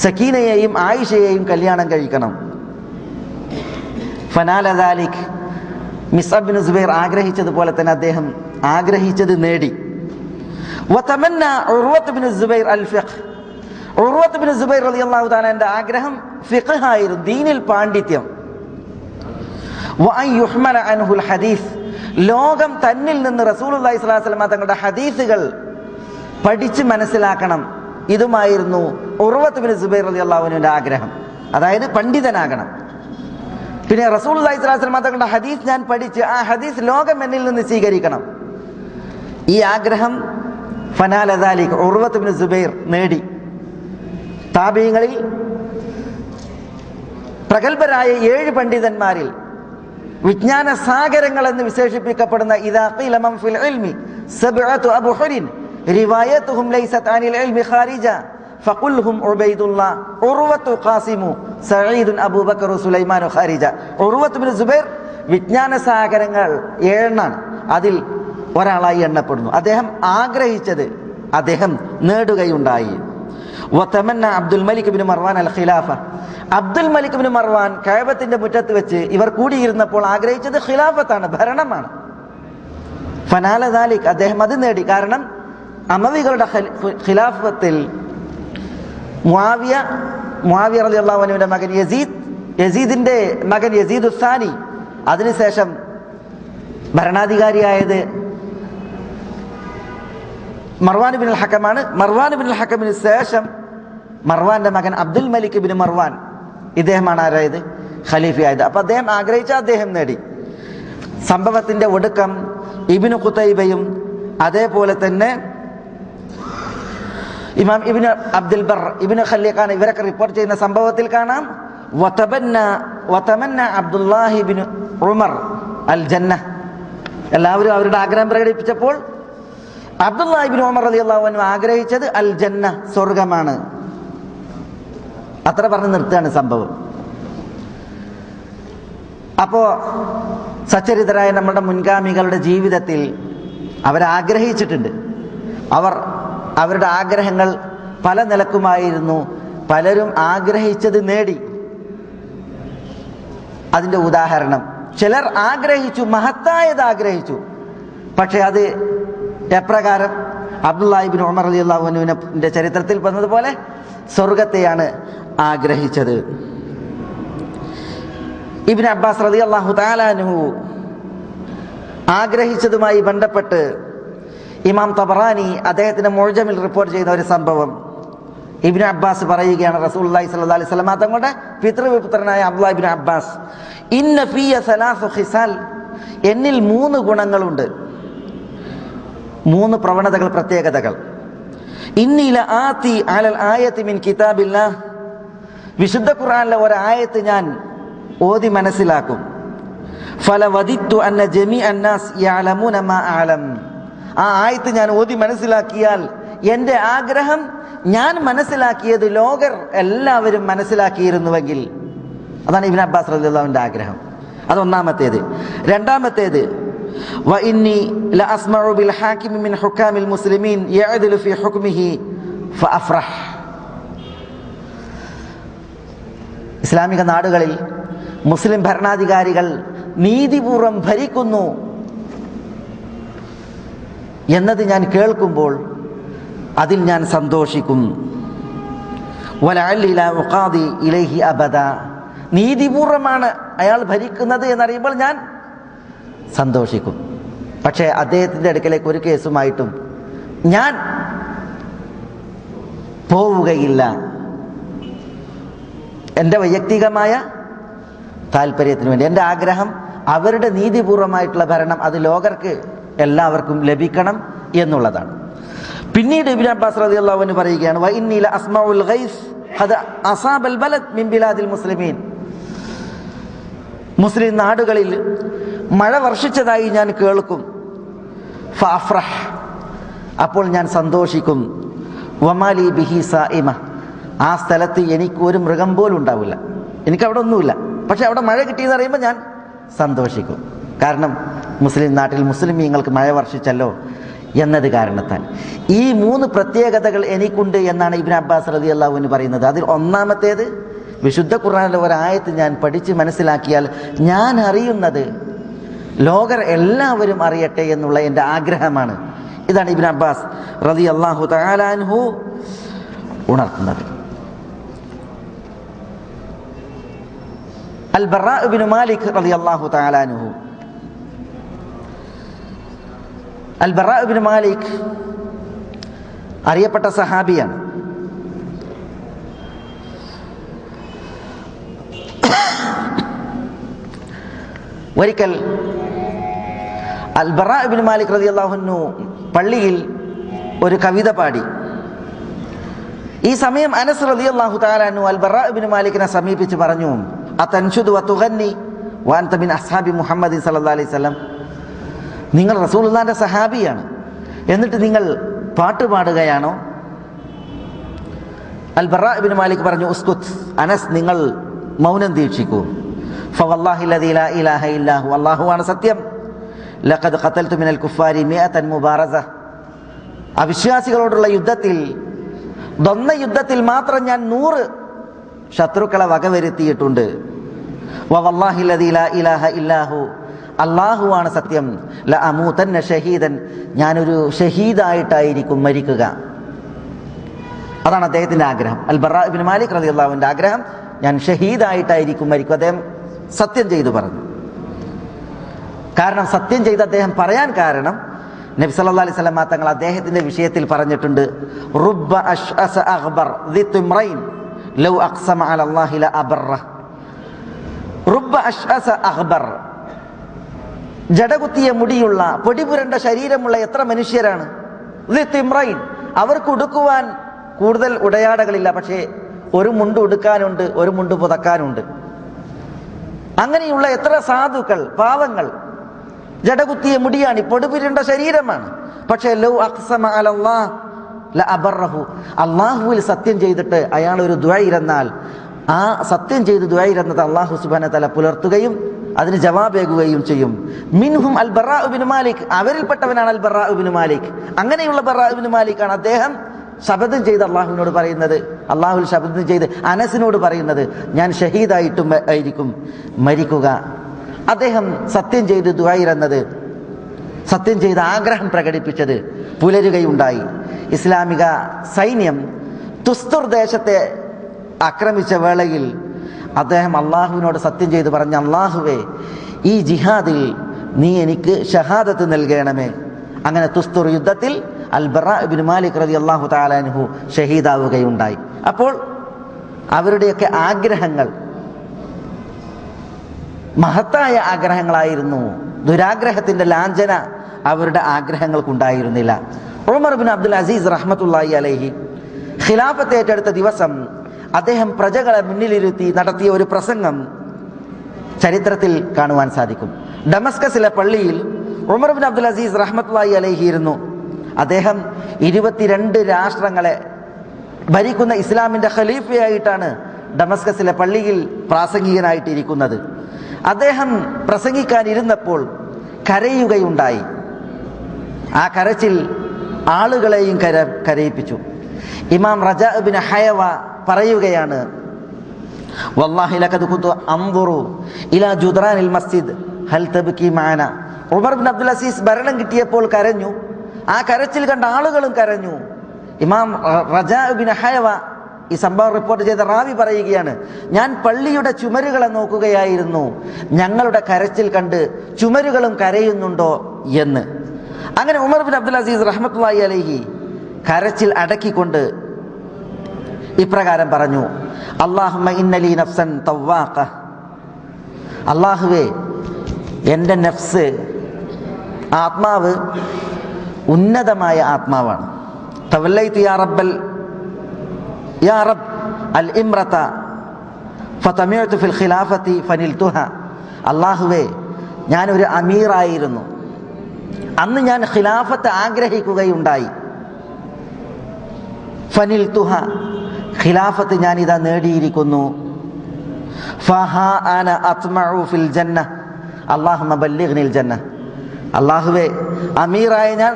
സക്കീനയെയും ആയിഷയെയും കല്യാണം കഴിക്കണം. ഫനാല ദാലിക്, മിസ്അബ് ബിൻ സുബൈർ ആഗ്രഹിച്ചതുപോലെ തന്നെ അദ്ദേഹം ആഗ്രഹിച്ചത് നേടി. വതമന്ന ഉർവത്ത് ബിൻ സുബൈർ അൽ ഫിഖ്, ഉർവത്ത് ബിൻ സുബൈർ റളിയല്ലാഹു തആലയുടെ ആഗ്രഹം ഫിഖ് ആയിരുന്നു, ദീനിൽ പാണ്ഡിത്യം. വഅൻ യുഹ്മല അൻഹുൽ ഹദീസ്, ലോകം തന്നിൽ നിന്ന് റസൂലുള്ളാഹി സ്വല്ലല്ലാഹു അലൈഹി വസല്ലം തങ്ങളുടെ ഹദീസുകൾ പഠിച്ച് മനസ്സിലാക്കണം. ഇതുമായിരുന്നു ഉർവത്ത് ബിൻ സുബൈർ റളിയല്ലാഹു അൻഹുവിന്റെ ആഗ്രഹം, അതായത് പണ്ഡിതനാകണം. പിന്നെ റസൂലുള്ളാഹി സ്വല്ലല്ലാഹു അലൈഹി വസല്ലം തങ്ങളുടെ ഹദീസ് ഞാൻ പഠിച്ച് ആ ഹദീസ് ലോകം എന്നിൽ നിന്ന് സ്വീകരിക്കണം. ഈ ആഗ്രഹം ഫനാല ദാലിക്, ഉർവത്ത് ബിൻ സുബൈർ നേടി. താബീങ്ങളിൽ പ്രഗത്ഭരായ 7 പണ്ഡിതന്മാരിൽ വിജ്ഞാന സാഗരങ്ങൾ എന്ന് വിശേഷിപ്പിക്കപ്പെടുന്ന ഇദാ ഖീല മൻ ഫിൽ ഇൽമി സബ്അതു അബ്ഹുരിൻ റിവായത്തുഹും ലൈസത് അനിൽ ഇൽമി ഖാരിജ ഫഖുൽഹും ഉബൈദുല്ലാ ഉർവത്തു ഖാസിമു സഈദുൻ അബൂബക്കർ സുലൈമാനു ഖാരിജ. ഉർവത്ത് ബിൻ സുബൈർ വിജ്ഞാന സാഗരങ്ങൾ 7 അതിൽ ഒരാളായി എണ്ണപ്പെടുന്നു. അദ്ദേഹം ആഗ്രഹിച്ചത് അദ്ദേഹം നേടുകയുണ്ടായി. വതമന്ന അബ്ദുൽ മലിക് ഇബ്നു മർവാൻ അൽ ഖിലാഫ. അബ്ദുൽ മലിക് ഇബ്നു മർവാൻ കഅബത്തിന്റെ മുറ്റത്ത് വെച്ച് ഇവർ കൂടിയിരുന്നപ്പോൾ ആഗ്രഹിച്ചത് ഖിലാഫത്താണ്, ഭരണമാണ്. ഫനാല ദാലിക്, അദ്ദേഹം അത് നേടി. കാരണം അമവികളുടെ ഖിലാഫത്തിൽ മുആവിയ റളിയല്ലാഹു അൻഹുവിന്റെ മകൻ യസീദിന്റെ മകൻ യസീദ് ഉസ്സാനി, അതിനുശേഷം ഭരണാധികാരിയായത് മർവാൻ ഇബ്നുൽ ഹക്കമാണ്. മർവാൻ ഇബ്നുൽ ഹക്കമിന് ശേഷം മർവാന്റെ മകൻ അബ്ദുൽ മലിക് ഇബ്നു മർവാൻ, ഇദ്ദേഹമാണ് ആരായത്? ഖലീഫയായത്. അപ്പൊ അദ്ദേഹം ആഗ്രഹിച്ച അദ്ദേഹം നേടി. സംഭവത്തിന്റെ ഒടുക്കം ഇബ്നു ഖുതൈബയും അതേപോലെ തന്നെ ഇമാം ഇബ്നു അബ്ദുൽ ബർ, ഇബ്നു ഖല്ലിഖാൻ ഇവരൊക്കെ റിപ്പോർട്ട് ചെയ്യുന്ന സംഭവത്തിൽ കാണാം വതമന്ന അബ്ദുല്ലാഹി ഇബ്നു ഉമർ അൽ ജന്ന. എല്ലാവരും അവരുടെ ആഗ്രഹം പ്രകടിപ്പിച്ചപ്പോൾ അബ്ദുല്ലാഹി ഇബ്നു ഉമർ റളിയല്ലാഹു അൻഹു ആഗ്രഹിച്ചത് അൽ ജന്ന, സ്വർഗമാണ്. അത്ര പറഞ്ഞ് നിർത്തുകയാണ് സംഭവം. അപ്പോ സച്ചരിതരായ നമ്മുടെ മുൻഗാമികളുടെ ജീവിതത്തിൽ അവരാഗ്രഹിച്ചിട്ടുണ്ട്. അവരുടെ ആഗ്രഹങ്ങൾ പല നിലക്കുമായിരുന്നു. പലരും ആഗ്രഹിച്ചത് നേടി. അതിൻ്റെ ഉദാഹരണം, ചിലർ ആഗ്രഹിച്ചു, മഹത്തായത് ആഗ്രഹിച്ചു. പക്ഷെ അത് എപ്രകാരം? അബ്ദുല്ലാഹി ഇബ്നു ഉമർ റളിയല്ലാഹു അൻഹുവിന്റെ ചരിത്രത്തിൽ പറഞ്ഞതുപോലെ സ്വർഗത്തെയാണ് ആഗ്രഹിച്ചത്. ഇബ്നു അബ്ബാസ് റളിയല്ലാഹു തആല അൻഹു ആഗ്രഹിച്ചതുമായി ബന്ധപ്പെട്ട് ഇമാം തബറാനി അദ്ദേഹത്തിന്റെ മുഅ്ജമിൽ റിപ്പോർട്ട് ചെയ്യുന്ന ഒരു സംഭവം. ഇബ്നു അബ്ബാസ് പറയുകയാണ്, റസൂലുള്ളാഹി സ്വല്ലല്ലാഹു അലൈഹി വസല്ലം തങ്ങളുടെ പിതൃവിപുത്രനായ അബ്ദുല്ലാഹി ഇബ്നു അബ്ബാസ്, ഇന്ന ഫിയ സലാസു ഖിസാൽ, എന്നിൽ 3 ഗുണങ്ങളുണ്ട്, 3 പ്രവണതകൾ, പ്രത്യേകതകൾ. ഇന്നി ലആതി അലൽ ആയതി മിൻ കിതാബില്ലാഹ്, വിശുദ്ധ ഖുർആനിലെ ഒരു ആയത്ത് ഞാൻ ഓതി മനസ്സിലാക്കും. ഫലവദിത്തു അന്ന ജമീഅൻ നാസ് യഅലമൂന മാ അഅലം, ആ ആയത്ത് ഞാൻ ഓതി മനസ്സിലാക്കിയാൽ എൻ്റെ ആഗ്രഹം ഞാൻ മനസ്സിലാക്കിയത് ലോകർ എല്ലാവരും മനസ്സിലാക്കിയിരുന്നുവെങ്കിൽ. അതാണ് ഇബ്നു അബ്ബാസ് റളിയല്ലാഹുവിന്റെ ആഗ്രഹം. അതൊന്നാമത്തേത്. രണ്ടാമത്തേത്, വ ഇന്നി ലഅസ്മഉ ബിൽ ഹാകിമി മിൻ ഹുകാമിൽ മുസ്ലിമീൻ യഅദിലു ഫീ ഹുക്മിഹി ഫഅഫ്റഹ്. ഇസ്ലാമിക നാടുകളിൽ മുസ്ലിം ഭരണാധികാരികൾ നീതിപൂർവം ഭരിക്കുന്നു എന്നത് ഞാൻ കേൾക്കുമ്പോൾ അതിൽ ഞാൻ സന്തോഷിക്കും. വലഅല്ലി ലാ ഉഖാദി ഇലൈഹി അബദ, നീതിപൂർവമാണ് അയാൾ ഭരിക്കുന്നത് എന്നറിയുമ്പോൾ ഞാൻ സന്തോഷിക്കും. പക്ഷേ അദ്ദേഹത്തിൻ്റെ അടുക്കലേക്ക് ഒരു കേസുമായിട്ടും ഞാൻ പോവുകയില്ല. എൻ്റെ വൈയക്തികമായ താല്പര്യത്തിന് വേണ്ടി, എൻ്റെ ആഗ്രഹം അവരുടെ നീതിപൂർവമായിട്ടുള്ള ഭരണം അത് ലോകർക്ക് എല്ലാവർക്കും ലഭിക്കണം എന്നുള്ളതാണ്. പിന്നീട് ഇബ്നു അബ്ബാസ് റളിയല്ലാഹു അൻഹു പറയുകയാണ്, വ ഇന്നി ലഅസ്മഉൽ ഗൈസ് ഖദ അസാബൽ ബലദ് മിൻ ബിലാദിൽ മുസ്ലിമീൻ, മുസ്ലിം നാടുകളിൽ മഴ വർഷിച്ചതായി ഞാൻ കേൾക്കും. ഫഅഫ്റഹ്, അപ്പോൾ ഞാൻ സന്തോഷിക്കും. വമാലി ബിഹി സായിമ, ആ സ്ഥലത്ത് എനിക്ക് ഒരു മൃഗം പോലും ഉണ്ടാവില്ല, എനിക്കവിടെ ഒന്നുമില്ല. പക്ഷെ അവിടെ മഴ കിട്ടിയെന്ന് അറിയുമ്പോൾ ഞാൻ സന്തോഷിക്കും. കാരണം മുസ്ലിം നാട്ടിൽ മുസ്ലിമീങ്ങൾക്ക് മഴ വർഷിച്ചല്ലോ എന്നത് കാരണത്താൽ. ഈ 3 പ്രത്യേകതകൾ എനിക്കുണ്ട് എന്നാണ് ഇബ്നു അബ്ബാസ് റളിയല്ലാഹു അൻഹു പറയുന്നത്. അതിൽ ഒന്നാമത്തേത്, വിശുദ്ധ ഖുർആനിലെ ഒരായത്ത് ഞാൻ പഠിച്ച് മനസ്സിലാക്കിയാൽ ഞാൻ അറിയുന്നത് ലോകർ എല്ലാവരും അറിയട്ടെ എന്നുള്ള എൻ്റെ ആഗ്രഹമാണ്. ഇതാണ് ഇബ്നു അബ്ബാസ് റളിയല്ലാഹു തആല അൻഹു ഉണർത്തുന്നത്. അൽ ബറാ ഇബ്നു മാലിക് റളിയല്ലാഹു തആല അൻഹു, അൽ ബറാ ഇബ്നു മാലിക് അറിയപ്പെട്ട സഹാബിയാണ്. ഒരിക്കൽ അൽ ബറാ ഇബ്നു മാലിക് റളിയല്ലാഹു അൻഹു പള്ളിയിൽ ഒരു കവിത പാടി. ഈ സമയം അനസ് റളിയല്ലാഹു തആല അൻഹു അൽ ബറാ ഇബ്നു മാലിക്കിനെ സമീപിച്ച് പറഞ്ഞു, അതൻഷുദു വതുഗന്നി വഅൻത മിൻ അസ്ഹാബി മുഹമ്മദ് സല്ലല്ലാഹു അലൈഹി വസല്ലം, നിങ്ങൾ റസൂലുള്ളാഹിന്റെ സഹാബിയാണ്, എന്നിട്ട് നിങ്ങൾ പാട്ട് പാടുകയാണോ? അൽ ബറാ ഇബ്നു മാലിക് പറഞ്ഞു, ഉസ്കുത് അനസ്, നിങ്ങൾ മൗനം ദീക്ഷിക്കൂ. ഫവല്ലാഹി ലദീ ലാ ഇലാഹ ഇല്ലാഹു, അല്ലാഹുവാണ് സത്യം, ലഖദ് ഖതൽതു മിനൽ കുഫാരി മിഅതൻ മുബാറസ, അവിശ്വാസികളോടുള്ള യുദ്ധത്തിൽ, ദൊന്ന യുദ്ധത്തിൽ മാത്രം ഞാൻ 100 ശത്രുക്കളെ വകവരുത്തിയിട്ടുണ്ട്. വവല്ലാഹി ലദീ ലാ ഇലാഹ ഇല്ലാഹു, അല്ലാഹുവാണ് സത്യം, ല അമൂതന്ന ഷഹീദൻ, ഞാനൊരു ഷഹീദായിട്ടായിരിക്കും മരിക്കുക. അതാണ് അദ്ദേഹത്തിൻ്റെ ആഗ്രഹം. അൽ ബറാ ഇബ്നു മാലിക് റളിയല്ലാഹുവിൻ്റെ ആഗ്രഹം, ഞാൻ ഷഹീദായിട്ടായിരിക്കും മരിക്കും. അദ്ദേഹം സത്യം ചെയ്തു പറഞ്ഞു. കാരണം സത്യം ചെയ്ത് അദ്ദേഹം പറയാൻ കാരണം നബി സല്ലല്ലാഹു അലൈഹി വസല്ലം തങ്ങൾ അദ്ദേഹത്തിൻ്റെ വിഷയത്തിൽ പറഞ്ഞിട്ടുണ്ട്, റുബ്ബ അശ്അസ അഗ്ബർ ദി തുംറൈൻ ലൗ അഖ്സമ അലല്ലാഹി ല അബറ. റുബ്ബ അശ്അസ അഗ്ബർ, ജടകുത്തിയ മുടിയുള്ള പൊടിപുരണ്ട ശരീരമുള്ള എത്ര മനുഷ്യരാണ്. ദി തുംറൈൻ, അവർക്ക് ഉടുക്കുവാൻ കൂടുതൽ ഉടയാടകളില്ല, പക്ഷേ ഒരു മുണ്ട് ഉടുക്കാനുണ്ട്, ഒരു മുണ്ട് പുതക്കാനുണ്ട്. അങ്ങനെയുള്ള എത്ര സാധുക്കൾ, പാവങ്ങൾ, ജടകുത്തിയ മുടിയാണ്, പൊടിപുരണ്ട ശരീരമാണ്. പക്ഷേ ലൗ അഖ്സമ അലല്ലാഹ് ല അബറഹു, അള്ളാഹുവിൽ സത്യം ചെയ്തിട്ട് അയാൾ ഒരു ദുആ ഇരുന്നാൽ ആ സത്യം ചെയ്ത് ദുആ ഇരുന്നത് അള്ളാഹു സുബ്ഹാനഹു വ തആല പുലർത്തുകയും അതിന് ജവാബേകുകയും ചെയ്യും. മിൻഹും അൽ ബറാ ഇബ്നു മാലിക്, അവരിൽപ്പെട്ടവനാണ് അൽ ബറാ ഇബ്നു മാലിക്. അങ്ങനെയുള്ള ബറാ ഇബ്നു മാലിക്കാണ് അദ്ദേഹം ശപഥം ചെയ്ത് അള്ളാഹുവിനോട് പറയുന്നത്, അള്ളാഹുവിൽ ശപഥം ചെയ്ത് അനസിനോട് പറയുന്നത്, ഞാൻ ഷഹീദായിട്ടും ആയിരിക്കും മരിക്കുക. അദ്ദേഹം സത്യം ചെയ്ത് ദുആഇറന്നത്, സത്യം ചെയ്ത് ആഗ്രഹം പ്രകടിപ്പിച്ചത് പുലരുകയുണ്ടായി. ഇസ്ലാമിക സൈന്യം തുസ്തുർ ദേശത്തെ ആക്രമിച്ച വേളയിൽ അദ്ദേഹം അള്ളാഹുവിനോട് സത്യം ചെയ്ത് പറഞ്ഞ, അള്ളാഹുവേ, ഈ ജിഹാദിൽ നീ എനിക്ക് ഷഹാദത്ത് നൽകണമേ. അങ്ങനെ തുസ്തുർ യുദ്ധത്തിൽ അൽ ബറാ ഇബ്നു മാലിക് റളിയല്ലാഹു തആല അൻഹു ഷഹീദാവുകയുണ്ടായി. അപ്പോൾ അവരുടെയൊക്കെ ആഗ്രഹങ്ങൾ മഹത്തായ ആഗ്രഹങ്ങളായിരുന്നു. ദുരാഗ്രഹത്തിന്റെ ലാഞ്ചന അവരുടെ ആഗ്രഹങ്ങൾക്കുണ്ടായിരുന്നില്ല. ഉമർ ഇബ്നു അബ്ദുൽ അസീസ് റഹ്മത്തുള്ളാഹി അലൈഹി ഖിലാഫത്ത് ഏറ്റെടുത്ത ദിവസം അദ്ദേഹം പ്രജകളെ മുന്നിലിരുത്തി നടത്തിയ ഒരു പ്രസംഗം ചരിത്രത്തിൽ കാണുവാൻ സാധിക്കും. ഡമസ്കസിലെ പള്ളിയിൽ ഉമർ ഇബ്നു അബ്ദുൽ അസീസ് റഹ്മത്തുള്ളാഹി അലൈഹി ഇരുന്നു. അദ്ദേഹം 22 രാഷ്ട്രങ്ങളെ ഭരിക്കുന്ന ഇസ്ലാമിൻ്റെ ഖലീഫയായിട്ടാണ് ഡമസ്കസിലെ പള്ളിയിൽ പ്രാസംഗികനായിട്ടിരിക്കുന്നത്. അദ്ദേഹം പ്രസംഗിക്കാനിരുന്നപ്പോൾ കരയുകയുണ്ടായി. ആ കരച്ചിൽ ആളുകളെയും കരയിപ്പിച്ചു. ഇമാം റജാ ഇബ്നു ഹയവ പറയുകയാണ്, വല്ലാഹി ലഖദ് കുന്തു അൻദുറു ഇലാ ജുദ്റാനിൽ മസ്ജിദ് ഹൽ തബ്കി മഅന. ഉമർ ഇബ്നു അബ്ദുൽ അസീസ് ഭരണം കിട്ടിയപ്പോൾ കരഞ്ഞു. ആ കരച്ചിൽ കണ്ട ആളുകളും കരഞ്ഞു. ഇമാം റജാ ഇബ്നു ഹയവ ഈ സംഭവം റിപ്പോർട്ട് ചെയ്ത റാവി പറയുകയാണ്, ഞാൻ പള്ളിയുടെ ചുമരുകളെ നോക്കുകയായിരുന്നു, ഞങ്ങളുടെ കരച്ചിൽ കണ്ട് ചുമരുകളും കരയുന്നുണ്ടോ എന്ന്. അങ്ങനെ ഉമർ ബിൻ അബ്ദുൽ അസീസ് റഹ്മത്തുള്ളാഹി അലൈഹി കരച്ചിൽ അടക്കിക്കൊണ്ട് ഇപ്രകാരം പറഞ്ഞു, അല്ലാഹുമ്മ ഇന്നലി നഫ്സൻ തവ്വാഖ, അല്ലാഹുവേ, എൻ്റെ നഫ്സ്, ആത്മാവ് ഉന്നതമായ ആത്മാവാണ്. തവല്ലൈതു യാ റബ്ബ് അൽ ഇംറത ഫതമിഅതു ഫിൽ ഖിലാഫത്തി ഫനിൽതുഹ. അല്ലാഹുവേ, ഞാനൊരു അമീറായിരുന്നു, അന്ന് ഞാൻ ഖിലാഫത്ത് ആഗ്രഹിക്കുകയുണ്ടായി. ഫനിൽതുഹ, ഖിലാഫത്ത് ഞാനിതാ നേടിയിരിക്കുന്നു. ഫഹാ അന അത്മഉ ഫിൽ ജന്ന അല്ലാഹുമ്മ ബല്ലിഗ്നിൽ ജന്ന. അല്ലാഹുവേ, അമീറായ ഞാൻ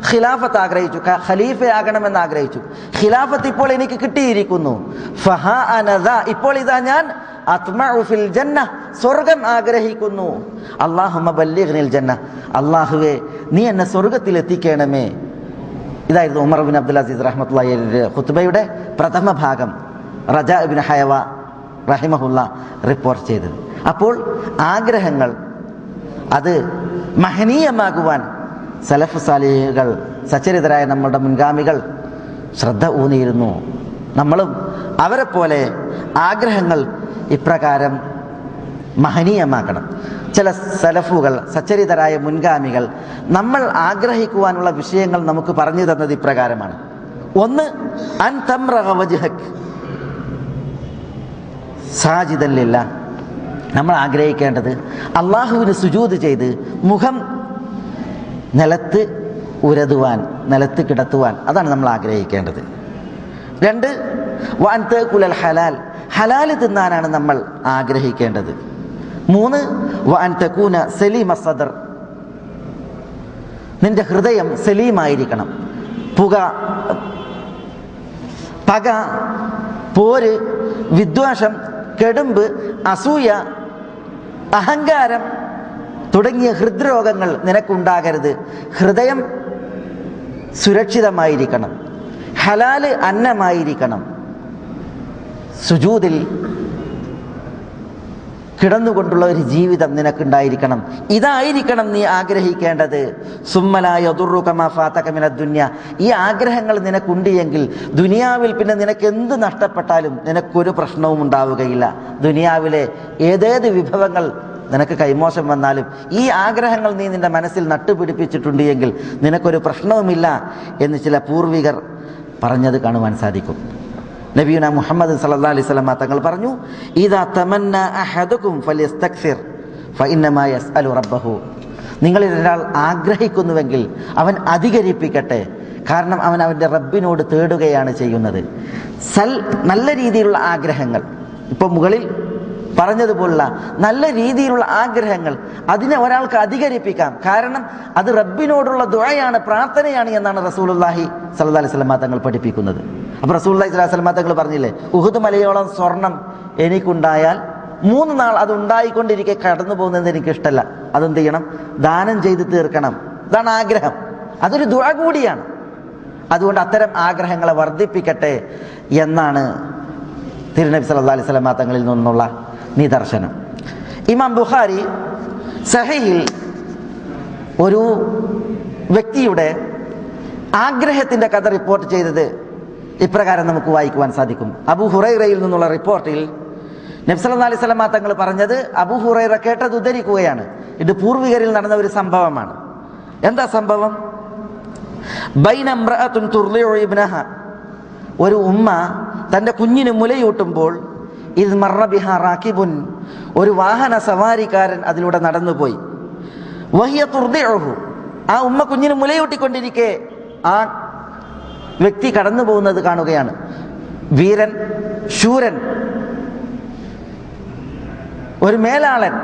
ഖിലാഫത്ത് ആഗ്രഹിച്ചു, ഖലീഫയാകണമെന്ന് ആഗ്രഹിച്ചു. ഖിലാഫത്ത് ഇപ്പോൾ എനിക്ക് കിട്ടിയിരിക്കുന്നു. ഫഹാ അനദാ, ഇപ്പോൾ ഇതാ ഞാൻ അത്മഉ ഫിൽ ജന്ന, സ്വർഗം ആഗ്രഹിക്കുന്നു. അല്ലാഹുമ്മ ബല്ലിഗ്നിൽ ജന്ന, അല്ലാഹുവേ, നീ എന്നെ സ്വർഗത്തിൽ എത്തിക്കണമേ. ഇതായിരുന്നു ഉമർ ബിൻ അബ്ദുൽ അസീസ് റഹ്മത്തുള്ളാഹി അലൈഹി ഖുത്ബയുടെ പ്രഥമ ഭാഗം റജാ ഇബ്നു ഹയവ റഹിമഹുല്ലാ റിപ്പോർട്ട് ചെയ്തത്. അപ്പോൾ ആഗ്രഹങ്ങൾ അത് മഹനീയമാകുവാൻ സലഫ് സാലിഹുകൾ, സച്ചരിതരായ നമ്മുടെ മുൻഗാമികൾ ശ്രദ്ധ ഊന്നിയിരുന്നു. നമ്മളും അവരെ പോലെ ആഗ്രഹങ്ങൾ ഇപ്രകാരം മഹനീയമാക്കണം. ചില സലഫുകൾ, സച്ചരിതരായ മുൻഗാമികൾ നമ്മൾ ആഗ്രഹിക്കുവാനുള്ള വിഷയങ്ങൾ നമുക്ക് പറഞ്ഞു തന്നത് ഇപ്രകാരമാണ്. ഒന്ന്, അൻ തംറഗ വജ്ഹക് സാജിദൻ ലില്ലാഹ്, നമ്മൾ ആഗ്രഹിക്കേണ്ടത് അള്ളാഹുവിന് സുജൂദ് ചെയ്ത് മുഖം നിലത്ത് ഉരതുവാൻ, നിലത്ത് കിടത്തുവാൻ, അതാണ് നമ്മൾ ആഗ്രഹിക്കേണ്ടത്. രണ്ട്, വഅൻ തഅകുലൽ ഹലാൽ, ഹലാല് തിന്നാനാണ് നമ്മൾ ആഗ്രഹിക്കേണ്ടത്. മൂന്ന്, വഅൻ തകൂന സലീമ സദർ, നിന്റെ ഹൃദയം സലീമായിരിക്കണം. പക, പോര്, വിദ്വേഷം, കെടുമ്പ്, അസൂയ, അഹങ്കാരം തുടങ്ങിയ ഹൃദ്രോഗങ്ങൾ നിനക്കുണ്ടാകരുത്. ഹൃദയം സുരക്ഷിതമായിരിക്കണം. ഹലാല് അന്നമായിരിക്കണം. സുജൂദിൽ കിടന്നുകൊണ്ടുള്ള ഒരു ജീവിതം നിനക്കുണ്ടായിരിക്കണം. ഇതായിരിക്കണം നീ ആഗ്രഹിക്കേണ്ടത്. സുമ്മലാ യദുറുക മാ ഫാതക മിനദ് ദുനിയ. ഈ ആഗ്രഹങ്ങൾ നിനക്കുണ്ട് എങ്കിൽ ദുനിയാവിൽ പിന്നെ നിനക്ക് എന്ത് നഷ്ടപ്പെട്ടാലും നിനക്കൊരു പ്രശ്നവും ഉണ്ടാവുകയില്ല. ദുനിയാവിലെ ഏതേത് വിഭവങ്ങൾ നിനക്ക് കൈമോശം വന്നാലും ഈ ആഗ്രഹങ്ങൾ നീ നിന്റെ മനസ്സിൽ നട്ടുപിടിപ്പിച്ചിട്ടുണ്ട് എങ്കിൽ നിനക്കൊരു പ്രശ്നവുമില്ല എന്ന് ചില പൂർവികർ പറഞ്ഞത് കാണുവാൻ സാധിക്കും. നബിയുന മുഹമ്മദ് സല്ലല്ലാഹു അലൈഹി വസല്ലം തങ്ങൾ പറഞ്ഞു, ഇദാ തമന്ന അഹദുകും ഫലിയസ്തക്സിർ ഫഇന്നമാ യസ്അലു റബ്ബഹു. നിങ്ങളിൽ ഒരാൾ ആഗ്രഹിക്കുന്നുവെങ്കിൽ അവൻ അധികരിപ്പിക്കട്ടെ. കാരണം അവൻ അവൻ്റെ റബ്ബിനോട് തേടുകയാണ് ചെയ്യുന്നത്. നല്ല രീതിയിലുള്ള ആഗ്രഹങ്ങൾ, ഇപ്പം മുകളിൽ പറഞ്ഞതുപോലുള്ള നല്ല രീതിയിലുള്ള ആഗ്രഹങ്ങൾ, അതിനെ ഒരാൾക്ക് അധികരിപ്പിക്കാം. കാരണം അത് റബ്ബിനോടുള്ള ദുആയാണ്, പ്രാർത്ഥനയാണ് എന്നാണ് റസൂലുള്ളാഹി സ്വല്ലല്ലാഹി അലൈഹി വസല്ലം തങ്ങൾ പഠിപ്പിക്കുന്നത്. അപ്പോൾ റസൂലുള്ളാഹി സ്വല്ലല്ലാഹി അലൈഹി വസല്ലം തങ്ങൾ പറഞ്ഞില്ലേ, ഉഹുദ് മലയോളം സ്വർണം എനിക്കുണ്ടായാൽ 3 നാൾ അത് ഉണ്ടായിക്കൊണ്ടിരിക്കെ കടന്നു പോകുന്നത് എനിക്കിഷ്ടമല്ല. അതെന്ത് ചെയ്യണം? ദാനം ചെയ്ത് തീർക്കണം. ഇതാണ് ആഗ്രഹം. അതൊരു ദുആ കൂടിയാണ്. അതുകൊണ്ട് അത്തരം ആഗ്രഹങ്ങളെ വർദ്ധിപ്പിക്കട്ടെ എന്നാണ് തിരുനബി സല്ലല്ലാഹു അലൈഹി വസല്ലം തങ്ങളിൽ നിന്നുള്ള നിദർശനം. ഇമാം ബുഖാരി സഹീഹിൽ ഒരു വ്യക്തിയുടെ ആഗ്രഹത്തിൻ്റെ കഥ റിപ്പോർട്ട് ചെയ്തത് ഇപ്രകാരം നമുക്ക് വായിക്കുവാൻ സാധിക്കും. അബൂ ഹുറൈറയിൽ നിന്നുള്ള റിപ്പോർട്ടിൽ നബി സല്ലല്ലാഹു അലൈഹി വസല്ലം തങ്ങൾ പറഞ്ഞത് അബൂ ഹുറൈറ കേട്ടത് ഉദ്ധരിക്കുകയാണ്. ഇത് പൂർവികരിൽ നടന്ന ഒരു സംഭവമാണ്. എന്താ സംഭവം? ബൈന ഇംറഅത്തുൻ തുർളിഉ ഇബ്നഹ. ഒരു ഉമ്മ തൻ്റെ കുഞ്ഞിന് മുലയൂട്ടുമ്പോൾ ഇദ് മർറ ബിഹാ റാകിബുൻ. ഒരു വാഹന സവാരിക്കാരൻ അതിലൂടെ നടന്നുപോയി. വഹിയ തുർദിഉഹു. ആ ഉമ്മ കുഞ്ഞിന് മുലയൂട്ടിക്കൊണ്ടിരിക്കെ ആ വ്യക്തി കടന്നു പോകുന്നത് കാണുകയാണ്. വീരൻ, ശൂരൻ, ഒരു മേലാളൻ.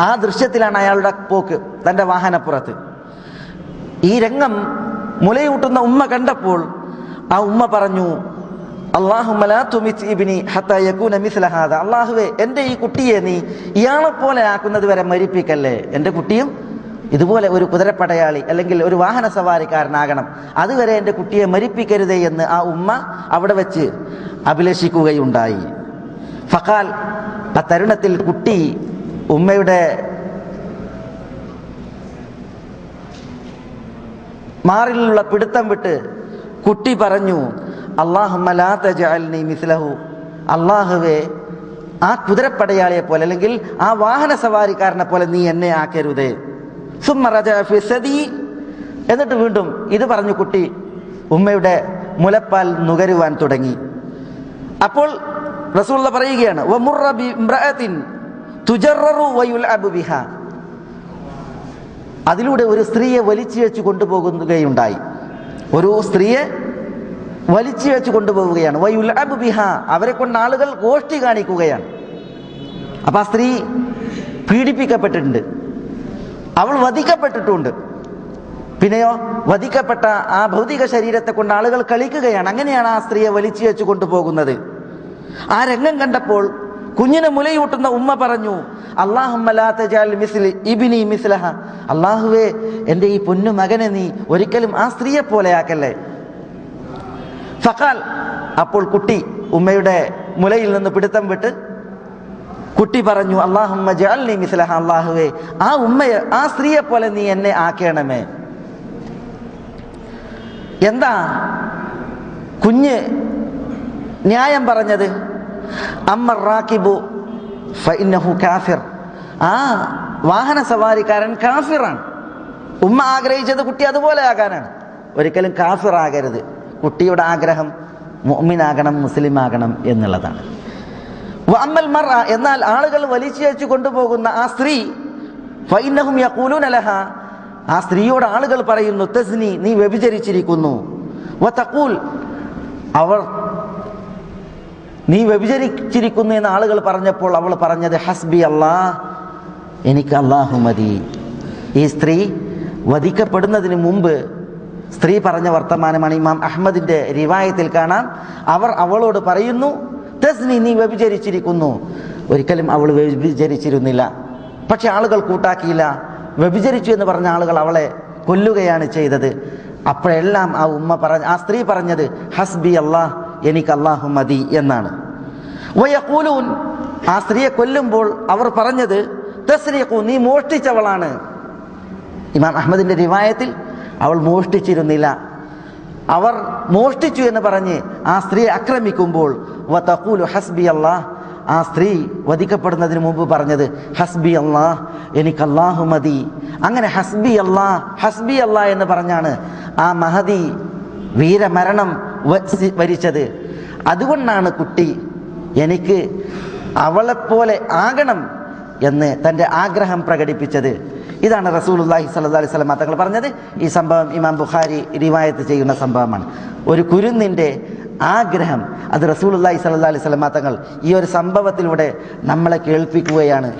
ആ ദൃശ്യത്തിലാണ് അയാളുടെ പോക്ക്, തൻ്റെ വാഹനപ്പുറത്ത്. ഈ രംഗം മുലയൂട്ടുന്ന ഉമ്മ കണ്ടപ്പോൾ ആ ഉമ്മ പറഞ്ഞു, അല്ലാഹുമ്മ ലാ തുമിത് ഇബ്നി ഹത്താ യകൂന മിസ്ല ഹാദാ. അല്ലാഹുവേ, എൻ്റെ ഈ കുട്ടിയെ നീ ഇയാളെപ്പോലെ ആക്കുന്നത് വരെ മരിപ്പിക്കല്ലേ. എൻ്റെ കുട്ടിയും ഇതുപോലെ ഒരു കുതിരപ്പടയാളി അല്ലെങ്കിൽ ഒരു വാഹന സവാരിക്കാരനാകണം. അതുവരെ എൻ്റെ കുട്ടിയെ മരിപ്പിക്കരുതേ എന്ന് ആ ഉമ്മ അവിടെ വെച്ച് അഭിലഷിക്കുകയുണ്ടായി. ഫഖാൽ. ആ തരുണത്തിൽ കുട്ടി ഉമ്മയുടെ മാറിലുള്ള പിടുത്തം വിട്ട് കുട്ടി പറഞ്ഞു, അല്ലാഹുമ്മ ലാ തജഅൽനി മിസ്ലഹു. അല്ലാഹുവേ, ആ കുതിരപ്പടയാളിയെ പോലെ അല്ലെങ്കിൽ ആ വാഹന സവാരിക്കാരനെ പോലെ നീ എന്നെ ആക്കരുതേ. സുമ്മ റജഅ ഫി സദി. എന്നിട്ട് വീണ്ടും ഇത് പറഞ്ഞു കുട്ടി ഉമ്മയുടെ മുലപ്പാൽ നുകരുവാൻ തുടങ്ങി. അപ്പോൾ റസൂലുള്ളാഹി പറയുകയാണ്, വമുറ ബി ഇംറഅത്തിൻ തുജററു വയുൽഅബു ബിഹാ. അതിലൂടെ ഒരു സ്ത്രീയെ വലിച്ചു വെച്ച് കൊണ്ടുപോകുകയുണ്ടായി. ഒരു സ്ത്രീയെ വലിച്ചു വെച്ച് കൊണ്ടുപോവുകയാണ്. വയുൽഅബു ബിഹാ. അവരെ കൊണ്ട് ആളുകൾ ഗോഷ്ഠി കാണിക്കുകയാണ്. അപ്പം ആ സ്ത്രീ പീഡിപ്പിക്കപ്പെട്ടിട്ടുണ്ട്, അവൾ വധിക്കപ്പെട്ടിട്ടുണ്ട്. പിന്നെയോ വധിക്കപ്പെട്ട ആ ഭൗതിക ശരീരത്തെ കൊണ്ട് ആളുകൾ കളിക്കുകയാണ്. അങ്ങനെയാണ് ആ സ്ത്രീയെ വലിച്ചു വെച്ച് കൊണ്ടുപോകുന്നത്. ആ രംഗം കണ്ടപ്പോൾ കുഞ്ഞിനെ മുലയൂട്ടുന്ന ഉമ്മ പറഞ്ഞു, അല്ലാഹുമ്മ ലാ തജഅൽ മിസ്ലി ഇബ്നി മിസ്ലഹ. അല്ലാഹുവേ, എൻ്റെ ഈ പൊന്നു മകനെ നീ ഒരിക്കലും ആ സ്ത്രീയെ പോലെ ആക്കല്ലേ. ഫഖാൽ. അപ്പോൾ കുട്ടി ഉമ്മയുടെ മുലയിൽ നിന്ന് പിടുത്തം വിട്ട് കുട്ടി പറഞ്ഞു, അല്ലാഹുമ്മ ജഅൽനി മിസ്ലഹ. അല്ലാഹുവേ, ആ ഉമ്മയെ, ആ സ്ത്രീയെ പോലെ നീ എന്നെ ആക്കണമേ. എന്താ കുഞ്ഞ് ന്യായം പറഞ്ഞത്? അമ്മ റാകിബു ഫഇന്നഹു കാഫിർ. ആ വാഹന സവാരിക്കാരൻ കാഫിറാണ്. ഉമ്മ ആഗ്രഹിച്ചത് കുട്ടി അതുപോലെ ആകാനാണ്. ഒരിക്കലും കാഫിർ ആകരുത്. കുട്ടിയുടെ ആഗ്രഹം മുഅ്മിനാകണം, മുസ്ലിം ആകണം എന്നുള്ളതാണ്. വഅമ്മൽ മർഅ. എന്നാൽ ആളുകൾ വലിച്ചു വെച്ച് കൊണ്ടുപോകുന്ന ആ സ്ത്രീ, ഫഇന്നഹും യഖൂലൂന ലഹാ. ആ സ്ത്രീയോട് ആളുകൾ പറയുന്നു, തസ്നി, നീ വ്യഭിചരിച്ചിരിക്കുന്നു. വതഖൂൽ. അവർ നീ വ്യഭിചരിച്ചിരിക്കുന്നു എന്ന് ആളുകൾ പറഞ്ഞപ്പോൾ അവൾ പറഞ്ഞത്, ഹസ്ബി അല്ലാഹ്, എനിക്ക് അല്ലാഹു മതി. ഈ സ്ത്രീ വധിക്കപ്പെടുന്നതിന് മുമ്പ് സ്ത്രീ പറഞ്ഞ വർത്തമാനമാണ് ഇമാം അഹ്മദിന്റെ റിവായത്തിൽ കാണാം. അവർ അവളോട് പറയുന്നു, തസ്നി, നീ വ്യഭിചരിച്ചിരിക്കുന്നു. ഒരിക്കലും അവൾ വ്യഭിചരിച്ചിരുന്നില്ല. പക്ഷെ ആളുകൾ കൂട്ടാക്കിയില്ല. വ്യഭിചരിച്ചു എന്ന് പറഞ്ഞ ആളുകൾ അവളെ കൊല്ലുകയാണ് ചെയ്തത്. അപ്പോഴെല്ലാം ആ സ്ത്രീ പറഞ്ഞത് ഹസ്ബി അല്ലാഹ്, എനിക്ക് അല്ലാഹു മതി എന്നാണ്. വയഖൂലൂൻ, ആ സ്ത്രീയെ കൊല്ലുമ്പോൾ അവർ പറഞ്ഞത് തസ്രിഖു, നീ മോഷ്ടിച്ചവളാണ്. ഇമാം അഹ്മദിന്റെ റിവായത്തിൽ അവൾ മോഷ്ടിച്ചിരുന്നില്ല. അവർ മോഷ്ടിച്ചു എന്ന് പറഞ്ഞ് ആ സ്ത്രീയെ ആക്രമിക്കുമ്പോൾ വതഖൂലു ഹസ്ബി അല്ലാഹ്, ആ സ്ത്രീ വധിക്കപ്പെടുന്നതിന് മുമ്പ് പറഞ്ഞത് ഹസ്ബി അല്ലാഹ്, എനിക്ക് അല്ലാഹു മതി. അങ്ങനെ ഹസ്ബി അല്ലാഹ് എന്ന് പറഞ്ഞാണ് ആ മഹദി വീരമരണം വരിച്ചത്. അതുകൊണ്ടാണ് കുട്ടി എനിക്ക് അവളെപ്പോലെ ആകണം എന്ന് തൻ്റെ ആഗ്രഹം പ്രകടിപ്പിച്ചത്. ഇതാണ് റസൂലുള്ളാഹി സ്വല്ലല്ലാഹി അലൈഹി വസല്ലം തങ്ങൾ പറഞ്ഞത്. ഈ സംഭവം ഇമാം ബുഖാരി റിവായത്ത് ചെയ്യുന്ന സംഭവമാണ്. ഒരു കുരുന്നിൻ്റെ ആഗ്രഹം, അത് റസൂലുള്ളാഹി സ്വല്ലല്ലാഹി അലൈഹി വസല്ലം തങ്ങൾ ഈ ഒരു സംഭവത്തിലൂടെ നമ്മളെ കേൾപ്പിക്കുകയാണ്.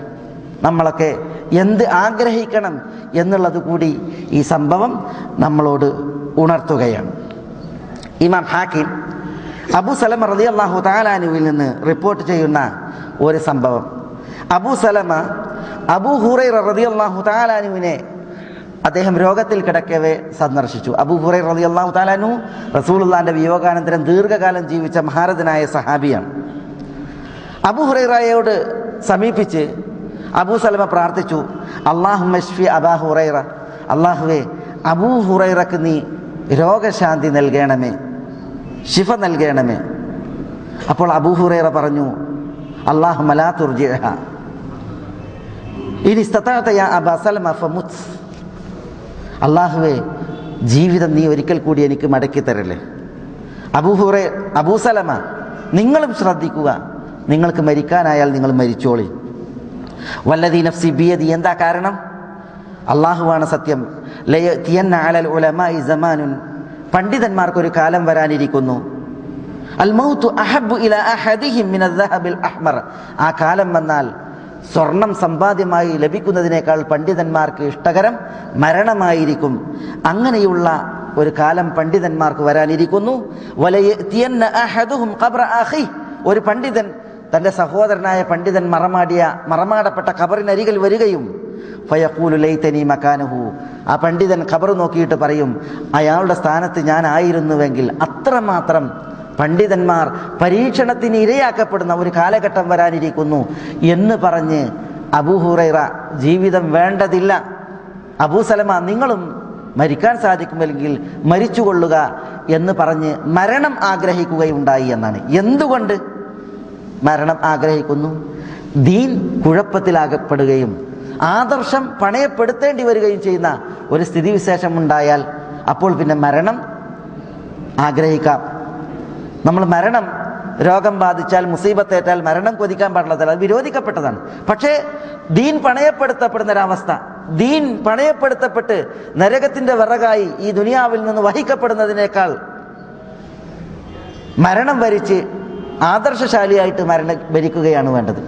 നമ്മളൊക്കെ എന്ത് ആഗ്രഹിക്കണം എന്നുള്ളത് കൂടി ഈ സംഭവം നമ്മളോട് ഉണർത്തുകയാണ്. ഇമാം ഹാക്കിം അബൂ സലമ റളിയല്ലാഹു തആല അൻഹുവിൽ നിന്ന് റിപ്പോർട്ട് ചെയ്യുന്ന ഒരു സംഭവം, അബൂ സലമ അബൂ ഹുറൈറ റളിയല്ലാഹു തആല അൻഹുവിനെ അദ്ദേഹം രോഗത്തിൽ കിടക്കവേ സന്ദർശിച്ചു. അബൂ ഹുറൈറ റളിയല്ലാഹു തആല അൻഹു റസൂലുള്ളാഹിന്റെ വിയോഗാനന്തരം ദീർഘകാലം ജീവിച്ച മഹാരഥനായ സഹാബിയാണ്. അബൂ ഹുറൈറയോട് സമീപിച്ച് അബൂ സലമ പ്രാർത്ഥിച്ചു, അല്ലാഹുമ്മ ശ്ഫി അബാ ഹുറൈറ, അല്ലാഹുവേ അബൂ ഹുറൈറക്ക് നീ രോഗശാന്തി നൽകണമേ, ശിഫ നൽകണമേ. അപ്പോൾ അബൂ ഹുറൈറ പറഞ്ഞു, അല്ലാഹുമ്മ ലാ തുർജിഅഹ ഇൻ ഇസ്തതഅത യാ അബാ സലമ ഫമുത്, അല്ലാഹുവേ ജീവിതം നീ ഒരിക്കൽ കൂടി എനിക്ക് മടക്കി തരല്ലേ. അബൂ സലമ, നിങ്ങളും ശ്രദ്ധിക്കുക, നിങ്ങൾക്ക് മരിക്കാനായാൽ നിങ്ങൾ മരിച്ചോളി. വല്ലദീ നഫ്സി ബിയദി, എന്താ കാരണം? അല്ലാഹുവാണ് സത്യം. ലയതിയന്ന അലൽ ഉലമാഇ സമാനുൻ, പണ്ഡിതന്മാർക്കൊരു കാലം വരാനിരിക്കുന്നു. അൽ മൗതു അഹബ്ബു ഇലാ അഹദിഹിം മിനൽ ദഹബിൽ അഹ്മർ, ആ കാലം വന്നാൽ സ്വർണം സമ്പാദ്യമായി ലഭിക്കുന്നതിനേക്കാൾ പണ്ഡിതന്മാർക്ക് ഇഷ്ടകരം മരണമായിരിക്കും. അങ്ങനെയുള്ള ഒരു കാലം പണ്ഡിതന്മാർക്ക് വരാനിരിക്കുന്നു. വലയതിയന്ന അഹദുഹും ഖബ്റ അഖി, ഒരു പണ്ഡിതൻ തൻ്റെ സഹോദരനായ പണ്ഡിതൻ മറമാടപ്പെട്ട ഖബറിനരികിൽ വരികയും ഫയഖൂലു ലൈതനി മകാനഹു, ആ പണ്ഡിതൻ ഖബർ നോക്കിയിട്ട് പറയും, അയാളുടെ സ്ഥാനത്ത് ഞാൻ ആയിരുന്നുവെങ്കിൽ. അത്രമാത്രം പണ്ഡിതന്മാർ പരീക്ഷണത്തിന് ഇരയാക്കപ്പെടുന്ന ഒരു കാലഘട്ടം വരാനിരിക്കുന്നു എന്ന് പറഞ്ഞ് അബൂ ഹുറൈറ ജീവിതം വേണ്ടതില്ല, അബൂ സലമ നിങ്ങളും മരിക്കാൻ സാധിക്കുമെങ്കിൽ മരിച്ചുകൊള്ളുക എന്ന് പറഞ്ഞ് മരണം ആഗ്രഹിക്കുകയുണ്ടായി എന്നാണ്. എന്തുകൊണ്ട് മരണം ആഗ്രഹിക്കുന്നു? ദീൻ കുഴപ്പത്തിലാകപ്പെടുകയും ആദർശം പണയപ്പെടുത്തേണ്ടി വരികയും ചെയ്യുന്ന ഒരു സ്ഥിതിവിശേഷം ഉണ്ടായാൽ അപ്പോൾ പിന്നെ മരണം ആഗ്രഹിക്കാം. നമ്മൾ മരണം, രോഗം ബാധിച്ചാൽ, മുസീബത്തേറ്റാൽ മരണം കൊതിക്കാൻ പാടില്ല, അത് വിരോധിക്കപ്പെട്ടതാണ്. പക്ഷേ ദീൻ പണയപ്പെടുത്തപ്പെടുന്നൊരവസ്ഥ, ദീൻ പണയപ്പെടുത്തപ്പെട്ട് നരകത്തിൻ്റെ വിറകായി ഈ ദുനിയാവിൽ നിന്ന് വഹിക്കപ്പെടുന്നതിനേക്കാൾ മരണം വരിച്ച് ആദർശശാലിയായിട്ട് മരിക്കുകയാണ് വേണ്ടത്.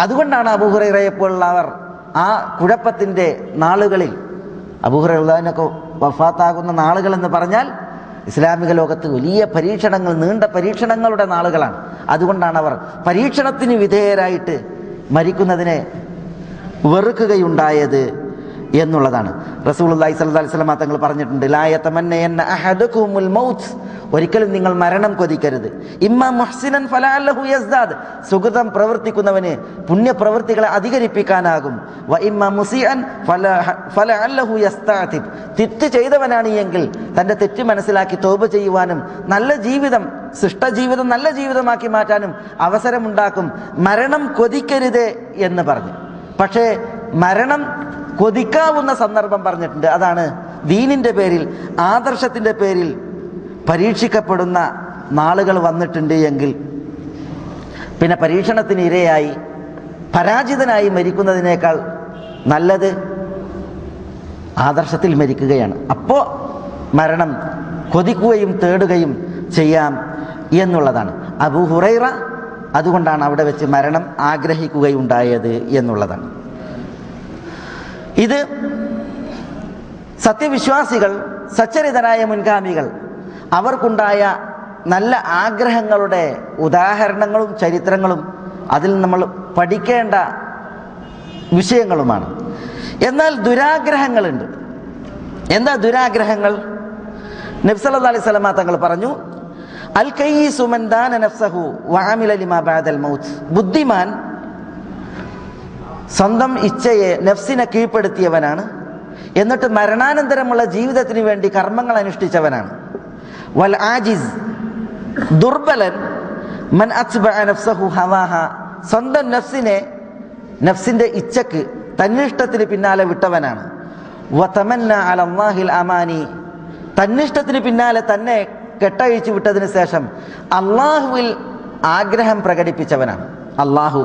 അതുകൊണ്ടാണ് അബൂ ഹുറൈറയെപ്പോലുള്ളവർ ആ കുഴപ്പത്തിൻ്റെ നാളുകളിൽ, അബൂ ഹുറൈറയൊക്കെ വഫാത്താകുന്ന നാളുകൾ എന്ന് പറഞ്ഞാൽ ഇസ്ലാമിക ലോകത്ത് വലിയ പരീക്ഷണങ്ങൾ, നീണ്ട പരീക്ഷണങ്ങളുടെ നാളുകളാണ്. അതുകൊണ്ടാണ് അവർ പരീക്ഷണത്തിന് വിധേയരായിട്ട് മരിക്കുന്നതിനെ വെറുക്കുകയുണ്ടായത് എന്നുള്ളതാണ്. റസൂലുള്ളാഹി സ്വല്ലല്ലാഹി അലൈഹി വസല്ലം തങ്ങൾ പറഞ്ഞിട്ടുണ്ട്, ലാ യതമന്നയന്ന അഹദുകുമുൽ മൗത്ത്, ഒരിക്കലും നിങ്ങൾ മരണം കൊതിക്കരുത്. ഇമ്മാ മുഹ്സിനൻ ഫലഅല്ലഹു യസ്ദാദ്, സുഗതം പ്രവർത്തിക്കുന്നവന് പുണ്യപ്രവൃത്തികളെ അധികരിപ്പിക്കാനാകും. വ ഇമ്മാ മുസീഅൻ ഫലഅല്ലഹു യസ്തഅതിബ്, തെറ്റ് ചെയ്തവനാണ് എങ്കിൽ തൻ്റെ തെറ്റ് മനസ്സിലാക്കി തൗബ ചെയ്യുവാനും നല്ല ജീവിതം, സൃഷ്ടജീവിതം നല്ല ജീവിതമാക്കി മാറ്റാനും അവസരമുണ്ടാക്കും. മരണം കൊതിക്കരുതേ എന്ന് പറഞ്ഞു. പക്ഷേ മരണം കൊതിക്കാവുന്ന സന്ദർഭം പറഞ്ഞിട്ടുണ്ട്. അതാണ് ദീനിൻ്റെ പേരിൽ, ആദർശത്തിൻ്റെ പേരിൽ പരീക്ഷിക്കപ്പെടുന്ന നാളുകൾ വന്നിട്ടുണ്ട് എങ്കിൽ പിന്നെ പരീക്ഷണത്തിന് ഇരയായി പരാജിതനായി മരിക്കുന്നതിനേക്കാൾ നല്ലത് ആദർശത്തിൽ മരിക്കുകയാണ്. അപ്പോൾ മരണം കൊതിക്കുകയും തേടുകയും ചെയ്യാം എന്നുള്ളതാണ്. അബൂ ഹുറൈറ അതുകൊണ്ടാണ് അവിടെ വെച്ച് മരണം ആഗ്രഹിക്കുകയുണ്ടായത് എന്നുള്ളതാണ്. ഇത് സത്യവിശ്വാസികൾ, സച്ചരിതരായ മുൻഗാമികൾ, അവർക്കുണ്ടായ നല്ല ആഗ്രഹങ്ങളുടെ ഉദാഹരണങ്ങളും ചരിത്രങ്ങളും അതിൽ നമ്മൾ പഠിക്കേണ്ട വിഷയങ്ങളുമാണ്. എന്നാൽ ദുരാഗ്രഹങ്ങളുണ്ട്. എന്താ ദുരാഗ്രഹങ്ങൾ? നബി സല്ലല്ലാഹു അലൈഹി വസല്ലം തങ്ങൾ പറഞ്ഞു, അൽ കയ്യിസു മൻ ദാന നഫ്സഹു വഅമില ലിമാ ബഅദൽ മൗത്ത്. ബുദ്ധിമാൻ സ്വന്തം ഇച്ഛയെ, നഫ്സിനെ കീഴ്പ്പെടുത്തിയവനാണ്, എന്നിട്ട് മരണാനന്തരമുള്ള ജീവിതത്തിന് വേണ്ടി കർമ്മങ്ങൾ അനുഷ്ഠിച്ചവനാണ്. വൽ ആജിസ്, ദുർബലൻ, മൻ അത്ബഅ നഫ്സഹു ഹവാഹ, സ്വന്തം നഫ്സിനെ, നഫ്സിന്റെ ഇച്ഛക്ക്, തന്നിഷ്ടത്തിന് പിന്നാലെ വിട്ടവനാണ്. വതമന്ന അലല്ലാഹിൽ അമാനി, തന്നിഷ്ടത്തിന് പിന്നാലെ തന്നെ കെട്ടഴിച്ചു വിട്ടതിന് ശേഷം അള്ളാഹുവിൽ ആഗ്രഹം പ്രകടിപ്പിച്ചവനാണ്. അള്ളാഹു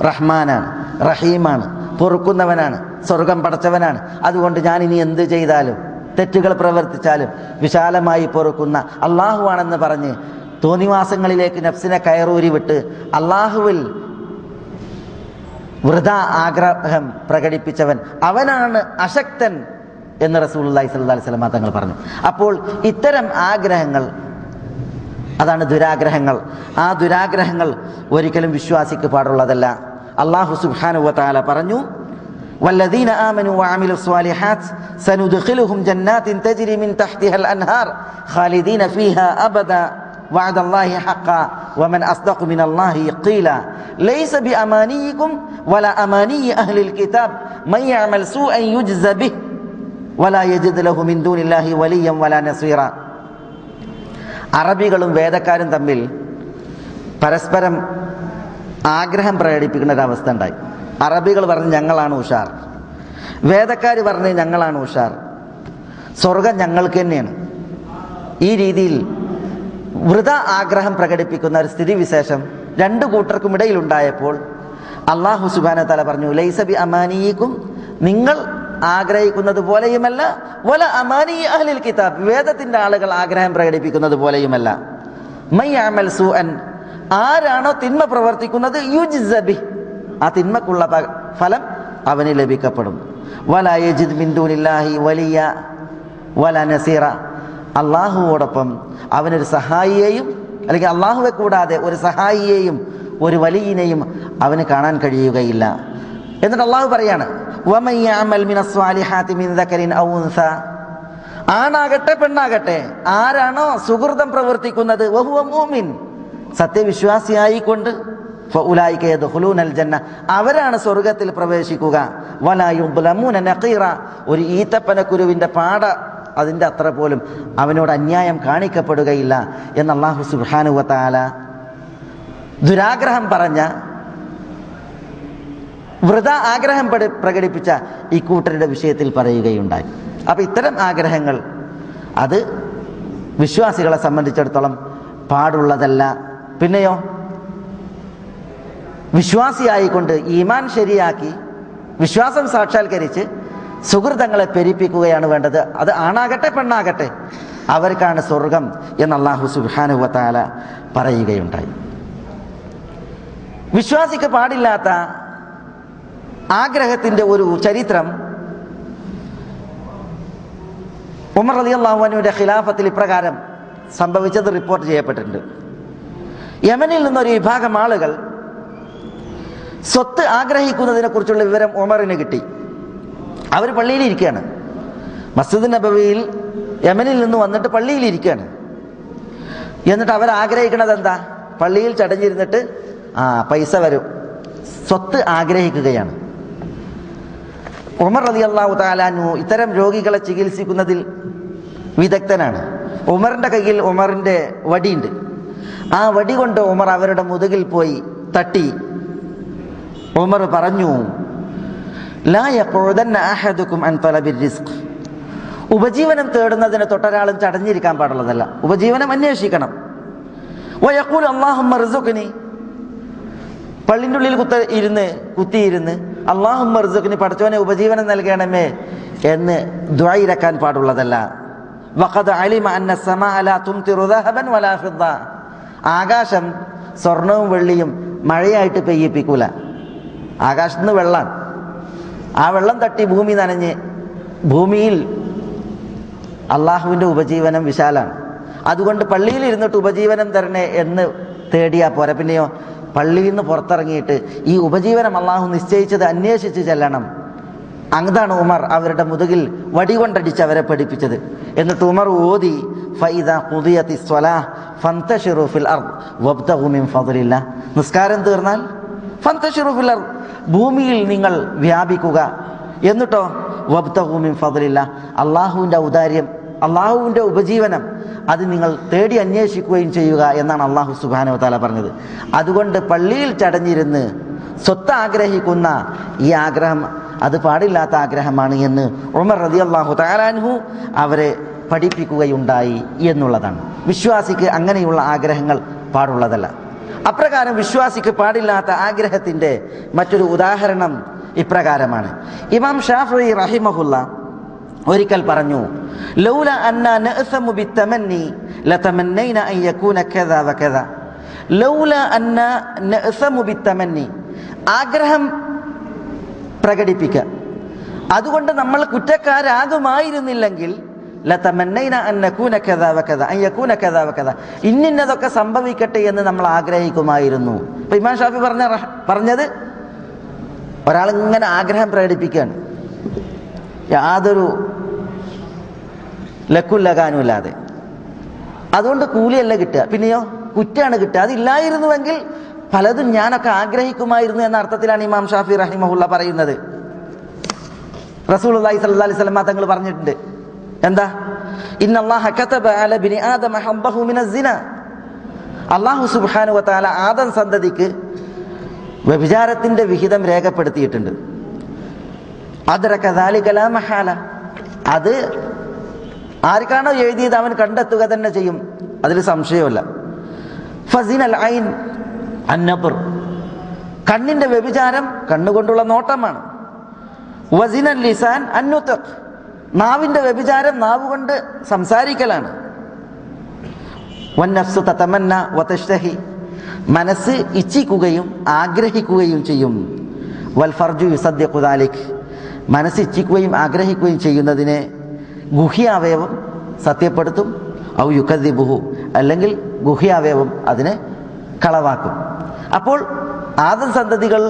റഹ്മാനാണ്, റഹീമാണ്, പൊറുക്കുന്നവനാണ്, സ്വർഗം പടച്ചവനാണ്, അതുകൊണ്ട് ഞാൻ ഇനി എന്ത് ചെയ്താലും, തെറ്റുകൾ പ്രവർത്തിച്ചാലും വിശാലമായി പൊറുക്കുന്ന അള്ളാഹു ആണെന്ന് പറഞ്ഞ് തോന്നിവാസങ്ങളിലേക്ക് നഫ്സിനെ കയറൂരി വിട്ട് അള്ളാഹുവിൽ വൃഥാ ആഗ്രഹം പ്രകടിപ്പിച്ചവൻ അവനാണ് അശക്തൻ എന്ന് റസൂലുള്ളാഹി സ്വല്ലല്ലാഹു അലൈഹി വസല്ലം തങ്ങൾ പറഞ്ഞു. അപ്പോൾ ഇത്തരം ആഗ്രഹങ്ങൾ, അതാണ് ദുരാഗ്രഹങ്ങൾ. ആ ദുരാഗ്രഹങ്ങൾ ഒരിക്കലും വിശ്വാസിക്ക് പാടുള്ളതല്ല. അല്ലാഹു സുബ്ഹാനഹു വ തആല പറഞ്ഞു, വല്ലദീന ആമനു വഅമിലു സ്വാലിഹാത്ത് സനുദ്ഖിലുഹും ജന്നാത്തിൻ തജ്രി മിൻ തഹ്തിഹൽ അൻഹാർ ഖാലിദീന ഫീഹാ അബദാ വഅദല്ലാഹി ഹഖ്ഖാ വമൻ അസ്ദഖു മിനല്ലാഹി ഖീല ലൈസ ബിഅമാനിയികും വലാ അമാനി അഹ്ലിൽ കിതാബ് മൻ യഅമൽ സൂഅൻ യുജ്സ ബിഹി വലാ യജിദ് ലഹു മിൻ ദൂനില്ലാഹി വലിയ്യൻ വലാ നസീറ. അറബികളും വേദക്കാരും തമ്മിൽ പരസ്പരം ആഗ്രഹം പ്രകടിപ്പിക്കുന്ന ഒരവസ്ഥ ഉണ്ടായി. അറബികൾ പറഞ്ഞ് ഞങ്ങളാണ് ഉഷാർ, വേദക്കാർ പറഞ്ഞ് ഞങ്ങളാണ് ഉഷാർ, സ്വർഗം ഞങ്ങൾക്ക് തന്നെയാണ്. ഈ രീതിയിൽ വൃഥ ആഗ്രഹം പ്രകടിപ്പിക്കുന്ന ഒരു സ്ഥിതിവിശേഷം രണ്ടു കൂട്ടർക്കും ഇടയിലുണ്ടായപ്പോൾ അല്ലാഹു സുബ്ഹാനഹു വ തആല പറഞ്ഞു, ലൈസ ബി അമാനിയിക്കും, നിങ്ങൾ ആഗ്രഹിക്കുന്നത് പോലെയുമല്ല, വല അമാനി അഹ്ലിൽ കിതാബ്, വേദത്തിന്റെ ആളുകൾ ആഗ്രഹം പ്രകടിപ്പിക്കുന്നത് പോലെയുമല്ല. മൻ യഅമൽ സൂഅൻ, ആരാണോ തിന്മ പ്രവർത്തിക്കുന്നത്, യുജ്സ ബിഹി, ആ തിന്മക്കുള്ള ഫലം അവന് ലഭിക്കപ്പെടും. വലാ യജിദ് മിൻ ദൂനില്ലാഹി വലിയ വലാ നസീറ, അള്ളാഹുവോടൊപ്പം അവനൊരു സഹായിയെയും, അല്ലെങ്കിൽ അള്ളാഹുവെ കൂടാതെ ഒരു സഹായിയെയും ഒരു വലിയനെയും അവന് കാണാൻ കഴിയുകയില്ല. എന്നിട്ട് അള്ളാഹു പറയാണ്, വമൻ യഅമൽ മിനസ് സ്വാലിഹാത്തി മിൻ ദക്കരിൻ ഔ ഉൻസ, ആണാകട്ടെ പെണ്ണാകട്ടെ, ആരാണോ സുഹൃതം പ്രവർത്തിക്കുന്നത്, വഹുവ മുഅ്മിൻ, സത്യവിശ്വാസിയായിക്കൊണ്ട്, ഫഉലൈക യദ്ഖുലൂനൽ ജന്ന, അവരാണ് സ്വർഗത്തിൽ പ്രവേശിക്കുക. വലാ യുദ്ലമൂന നഖീറ, ഒരു ഈത്തപ്പനക്കുരുവിന്റെ പാട അതിൻ്റെ അത്ര പോലും അവനോട് അന്യായം കാണിക്കപ്പെടുകയില്ല എന്ന് അല്ലാഹു സുബ്ഹാനഹു വ തആല ദുരാഗ്രഹം പറഞ്ഞ, വൃഥ ആഗ്രഹം പ്രകടിപ്പിച്ച ഈ കൂട്ടരുടെ വിഷയത്തിൽ പറയുകയുണ്ടായി. അപ്പം ഇത്തരം ആഗ്രഹങ്ങൾ അത് വിശ്വാസികളെ സംബന്ധിച്ചിടത്തോളം പാടുള്ളതല്ല. പിന്നെയോ വിശ്വാസിയായിക്കൊണ്ട് ഈമാൻ ശരിയാക്കി വിശ്വാസം സാക്ഷാത്കരിച്ച് സുഹൃതങ്ങളെ പെരുപ്പിക്കുകയാണ് വേണ്ടത്. അത് ആണാകട്ടെ പെണ്ണാകട്ടെ, അവർക്കാണ് സ്വർഗം എന്ന് അല്ലാഹു സുബ്ഹാനഹു വ തആല പറയുകയുണ്ടായി. വിശ്വാസിക്ക് പാടില്ലാത്ത ആഗ്രഹത്തിൻ്റെ ഒരു ചരിത്രം ഉമർ റളിയല്ലാഹു അൻഹുവിന്റെ ഖിലാഫത്തിൽ ഇപ്രകാരം സംഭവിച്ചത് റിപ്പോർട്ട് ചെയ്യപ്പെട്ടിട്ടുണ്ട്. യമനിൽ നിന്നൊരു വിഭാഗം ആളുകൾ സ്വത്ത് ആഗ്രഹിക്കുന്നതിനെ കുറിച്ചുള്ള വിവരം ഉമറിന് കിട്ടി. അവർ പള്ളിയിലിരിക്കുകയാണ്, മസ്ജിദ് നബവിയിൽ യമനിൽ നിന്ന് വന്നിട്ട് പള്ളിയിലിരിക്കുകയാണ്. എന്നിട്ട് അവർ ആഗ്രഹിക്കുന്നത് എന്താ? പള്ളിയിൽ ചടഞ്ഞിരുന്നിട്ട് പൈസ വരും, സ്വത്ത് ആഗ്രഹിക്കുകയാണ്. ഉമർ റളിയല്ലാഹു തആല അൻഹു ഇത്തരം രോഗികളെ ചികിത്സിക്കുന്നതിൽ വിദഗ്ധനാണ്. ഉമറിന്റെ കയ്യിൽ ഉമറിന്റെ വടിയുണ്ട്. ആ വടി കൊണ്ട് ഉമർ അവരുടെ മുതുകിൽ പോയി തട്ടി. ഉമർ പറഞ്ഞു, ലാ യഖുദന്ന അഹദുകും അൻ തലബിർ റിസ്ഖ്, ഉപജീവനം തേടുന്നതിന് തൊട്ടൊരാളും ചടഞ്ഞിരിക്കാൻ പാടുള്ളതല്ല, ഉപജീവനം അന്വേഷിക്കണം. വയഖൂൽ അല്ലാഹുമ്മ റിസ്ഖ്നി, പള്ളിൻ്റെ ഉള്ളിൽ കുത്തിയിരുന്ന് അല്ലാഹുമ്മ റിസ്ഖ്നി, പടച്ചോനെ ഉപജീവനം നൽകണമേ എന്ന് ദുആ ഇരക്കാൻ പാടുള്ളതല്ല. വഖദ് അലിമ അന്ന സമാഅ ലാ തുംതിറു ദഹബൻ വലാ ഫിദ്ദ, ആകാശം സ്വർണവും വെള്ളിയും മഴയായിട്ട് പെയ്യിപ്പിക്കൂല. ആകാശത്ത് നിന്ന് വെള്ളം, ആ വെള്ളം തട്ടി ഭൂമി നനഞ്ഞ് ഭൂമിയിൽ അള്ളാഹുവിൻ്റെ ഉപജീവനം വിശാലാണ്. അതുകൊണ്ട് പള്ളിയിൽ ഇരുന്നിട്ട് ഉപജീവനം തരണേ എന്ന് തേടിയാൽ പോരാ. പിന്നെയോ പള്ളിയിൽ നിന്ന് പുറത്തിറങ്ങിയിട്ട് ഈ ഉപജീവനം അള്ളാഹു നിശ്ചയിച്ചത് അന്വേഷിച്ച് ചെല്ലണം. അതാണ് ഉമർ അവരുടെ മുതുകിൽ വടി കൊണ്ടടിച്ച് അവരെ പഠിപ്പിച്ചത്. എന്നിട്ട് ഉമർ ഓതി ഫൈദാ ഖുദിയത്തിസ് സ്വലാഹ് ഫന്തശിറു ഫിൽ അർദ് വബ്തഗു മിൻ ഫദ്ലില്ലാഹ്. നിസ്കാരം തീർന്നാൽ ഫന്തശിറു ഫിൽ അർദ്, ഭൂമിയിൽ നിങ്ങൾ വ്യാപിക്കുക. എന്നിട്ടോ വബ്തഗു മിൻ ഫദ്ലില്ലാഹ്, അള്ളാഹുവിൻ്റെ ഔദാര്യം, അള്ളാഹുവിൻ്റെ ഉപജീവനം അത് നിങ്ങൾ തേടി അന്വേഷിക്കുകയും ചെയ്യുക എന്നാണ് അള്ളാഹു സുബ്ഹാനഹു വ തആല പറഞ്ഞത്. അതുകൊണ്ട് പള്ളിയിൽ ചടഞ്ഞിരുന്ന് സ്വത്ത് ആഗ്രഹിക്കുന്ന ഈ ആഗ്രഹം അത് പാടില്ലാത്ത ആഗ്രഹമാണ് എന്ന് ഉമർ റളിയല്ലാഹു തആല അൻഹു അവരെ പഠിപ്പിക്കുകയുണ്ടായി എന്നുള്ളതാണ്. വിശ്വാസിക്ക് അങ്ങനെയുള്ള ആഗ്രഹങ്ങൾ പാടുള്ളതല്ല. അപ്രകാരം വിശ്വാസിക്ക് പാടില്ലാത്ത ആഗ്രഹത്തിൻ്റെ മറ്റൊരു ഉദാഹരണം ഇപ്രകാരമാണ്. ഇമാം ഷാഫിഈ റഹിമഹുല്ലാ ഒരിക്കൽ പറഞ്ഞു, ലൗല അന്നാ നഅ്സമു ബിത്തമന്നി ലതമന്നൈന അൻ യകൂന കദാ വകദാ. ലൗല അന്നാ നഅ്സമു ബിത്തമന്നി, ആഗ്രഹം പ്രകടിപ്പിക്കുക, അതുകൊണ്ട് നമ്മൾ കുറ്റക്കാരാകുമായിരുന്നില്ലെങ്കിൽ ലതമന്നൈന അൻ നകൂന കദാ വകദാ അൻ യകൂന കദാ വകദാ, ഇന്നതൊക്കെ സംഭവിക്കട്ടെ എന്ന് നമ്മൾ ആഗ്രഹിക്കുമായിരുന്നു. അപ്പോൾ ഇമാം ഷാഫി പറഞ്ഞത് ഒരാളിങ്ങനെ ആഗ്രഹം പ്രകടിപ്പിക്കുകയാണ്, യാതൊരു ലക്കുല്ലകാനുമില്ലാതെ. അതുകൊണ്ട് കൂലിയല്ല കിട്ടുക, പിന്നെയോ കുറ്റാണ് കിട്ടുക. അതില്ലായിരുന്നുവെങ്കിൽ പലതും ഞാനൊക്കെ ആഗ്രഹിക്കുമായിരുന്നു എന്ന അർത്ഥത്തിലാണ് ഇമാം ഷാഫി റഹിമഹുല്ല പറയുന്നത്. റസൂലുള്ളാഹി സ്വല്ലല്ലാഹി അലൈഹി വസല്ലം തങ്ങൾ പറഞ്ഞിട്ടുണ്ട്, എന്താ? ഇന്നല്ലാഹ കതബ അല ബിനി ആദമ ഹബ്ബഹു മിനസ് സിന. അല്ലാഹു സുബ്ഹാനഹു വ തആല ആദം സന്തതിക്ക് വ്യഭിചാരത്തിന്റെ വിഹിതം രേഖപ്പെടുത്തിയിട്ടുണ്ട്. അദ്റക ദാലിക ലാ മഹാല, അത് ആർക്കാണോ എഴുതിയത് അവൻ കണ്ടെത്തുക തന്നെ ചെയ്യും, അതിൽ സംശയമില്ല. ഫസിനൽ ഐൻ അന്നബർ, കണ്ണിന്റെ വ്യഭിചാരം കണ്ണുകൊണ്ടുള്ള നോട്ടമാണ്. വസിനൽ ലിസാൻ അന്നുതഖ്, നാവിന്റെ വ്യഭിചാരം നാവുകൊണ്ട് സംസാരിക്കലാണ്. വന്നഫ്സു തതമന്ന വതശ്തഹി, മനസ്സ് ഇച്ഛിക്കുകയും ആഗ്രഹിക്കുകയും ചെയ്യും. വൽ ഫർജു യുസദ്ദിഖു ദാലിക്, മനസ്സ് ഇച്ഛിക്കുകയും ആഗ്രഹിക്കുകയും ചെയ്യുന്നതിനെ ഗുഹ്യാവയവം സത്യപ്പെടുത്തും. ഔ യുകദ്ദിബുഹു, അല്ലെങ്കിൽ ഗുഹ്യാവയവം അതിനെ കളവാക്കും. അപ്പോൾ ആദം സന്തതികൾ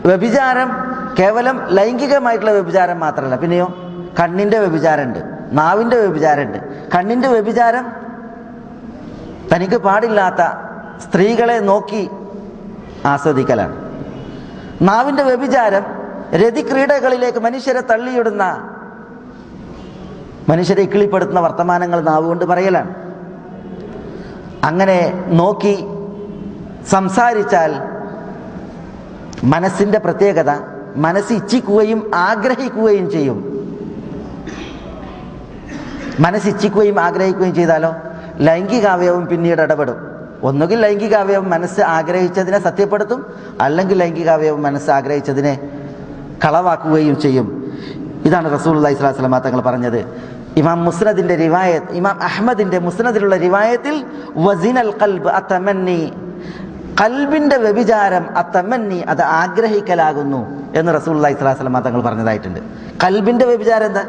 വ്യഭിചാരം കേവലം ലൈംഗികമായിട്ടുള്ള വ്യഭിചാരം മാത്രമല്ല, പിന്നെയോ കണ്ണിൻ്റെ വ്യഭിചാരമുണ്ട്, നാവിൻ്റെ വ്യഭിചാരമുണ്ട്. കണ്ണിൻ്റെ വ്യഭിചാരം തനിക്ക് പാടില്ലാത്ത സ്ത്രീകളെ നോക്കി ആസ്വദിക്കലാണ്. നാവിൻ്റെ വ്യഭിചാരം രതിക്രീഡകളിലേക്ക് മനുഷ്യരെ തള്ളിയിടുന്ന, മനുഷ്യരെ ഇക്കിളിപ്പെടുത്തുന്ന വർത്തമാനങ്ങൾ നാവുകൊണ്ട് പറയലാണ്. അങ്ങനെ നോക്കി സംസാരിച്ചാൽ മനസ്സിൻ്റെ പ്രത്യേകത, മനസ്സ് ഇച്ഛിക്കുകയും ആഗ്രഹിക്കുകയും ചെയ്യും. മനസ്സ് ഇച്ഛിക്കുകയും ആഗ്രഹിക്കുകയും ചെയ്താലോ ലൈംഗികാവയവം പിന്നീട് ഇടപെടും. ഒന്നുകിൽ ലൈംഗികാവയവം മനസ്സ് ആഗ്രഹിച്ചതിനെ സത്യപ്പെടുത്തും, അല്ലെങ്കിൽ ലൈംഗികാവയവം മനസ്സ് ആഗ്രഹിച്ചതിനെ കളവാക്കുകയും ചെയ്യും. ഇതാണ് റസൂലുള്ളാഹി സ്വല്ലല്ലാഹു അലൈഹി വസല്ലം തങ്ങൾ പറഞ്ഞത്. ഇമാം മുസ്നദിന്റെ റിവായത്ത്, ഇമാം അഹ്മദിന്റെ മുസ്നദിലുള്ള റിവായത്തിൽ വസിനൽ ഖൽബ് അത്തമന്നി, ഖൽബിന്റെ വ്യഭിചാരം അത്തമന്നി, അത് ആഗ്രഹിക്കലാകുന്നു എന്ന് റസൂലുള്ളാഹി സ്വല്ലല്ലാഹു അലൈഹി വസല്ലം തങ്ങൾ പറഞ്ഞതായിട്ടുണ്ട്. ഖൽബിന്റെ വ്യഭിചാരം എന്താ?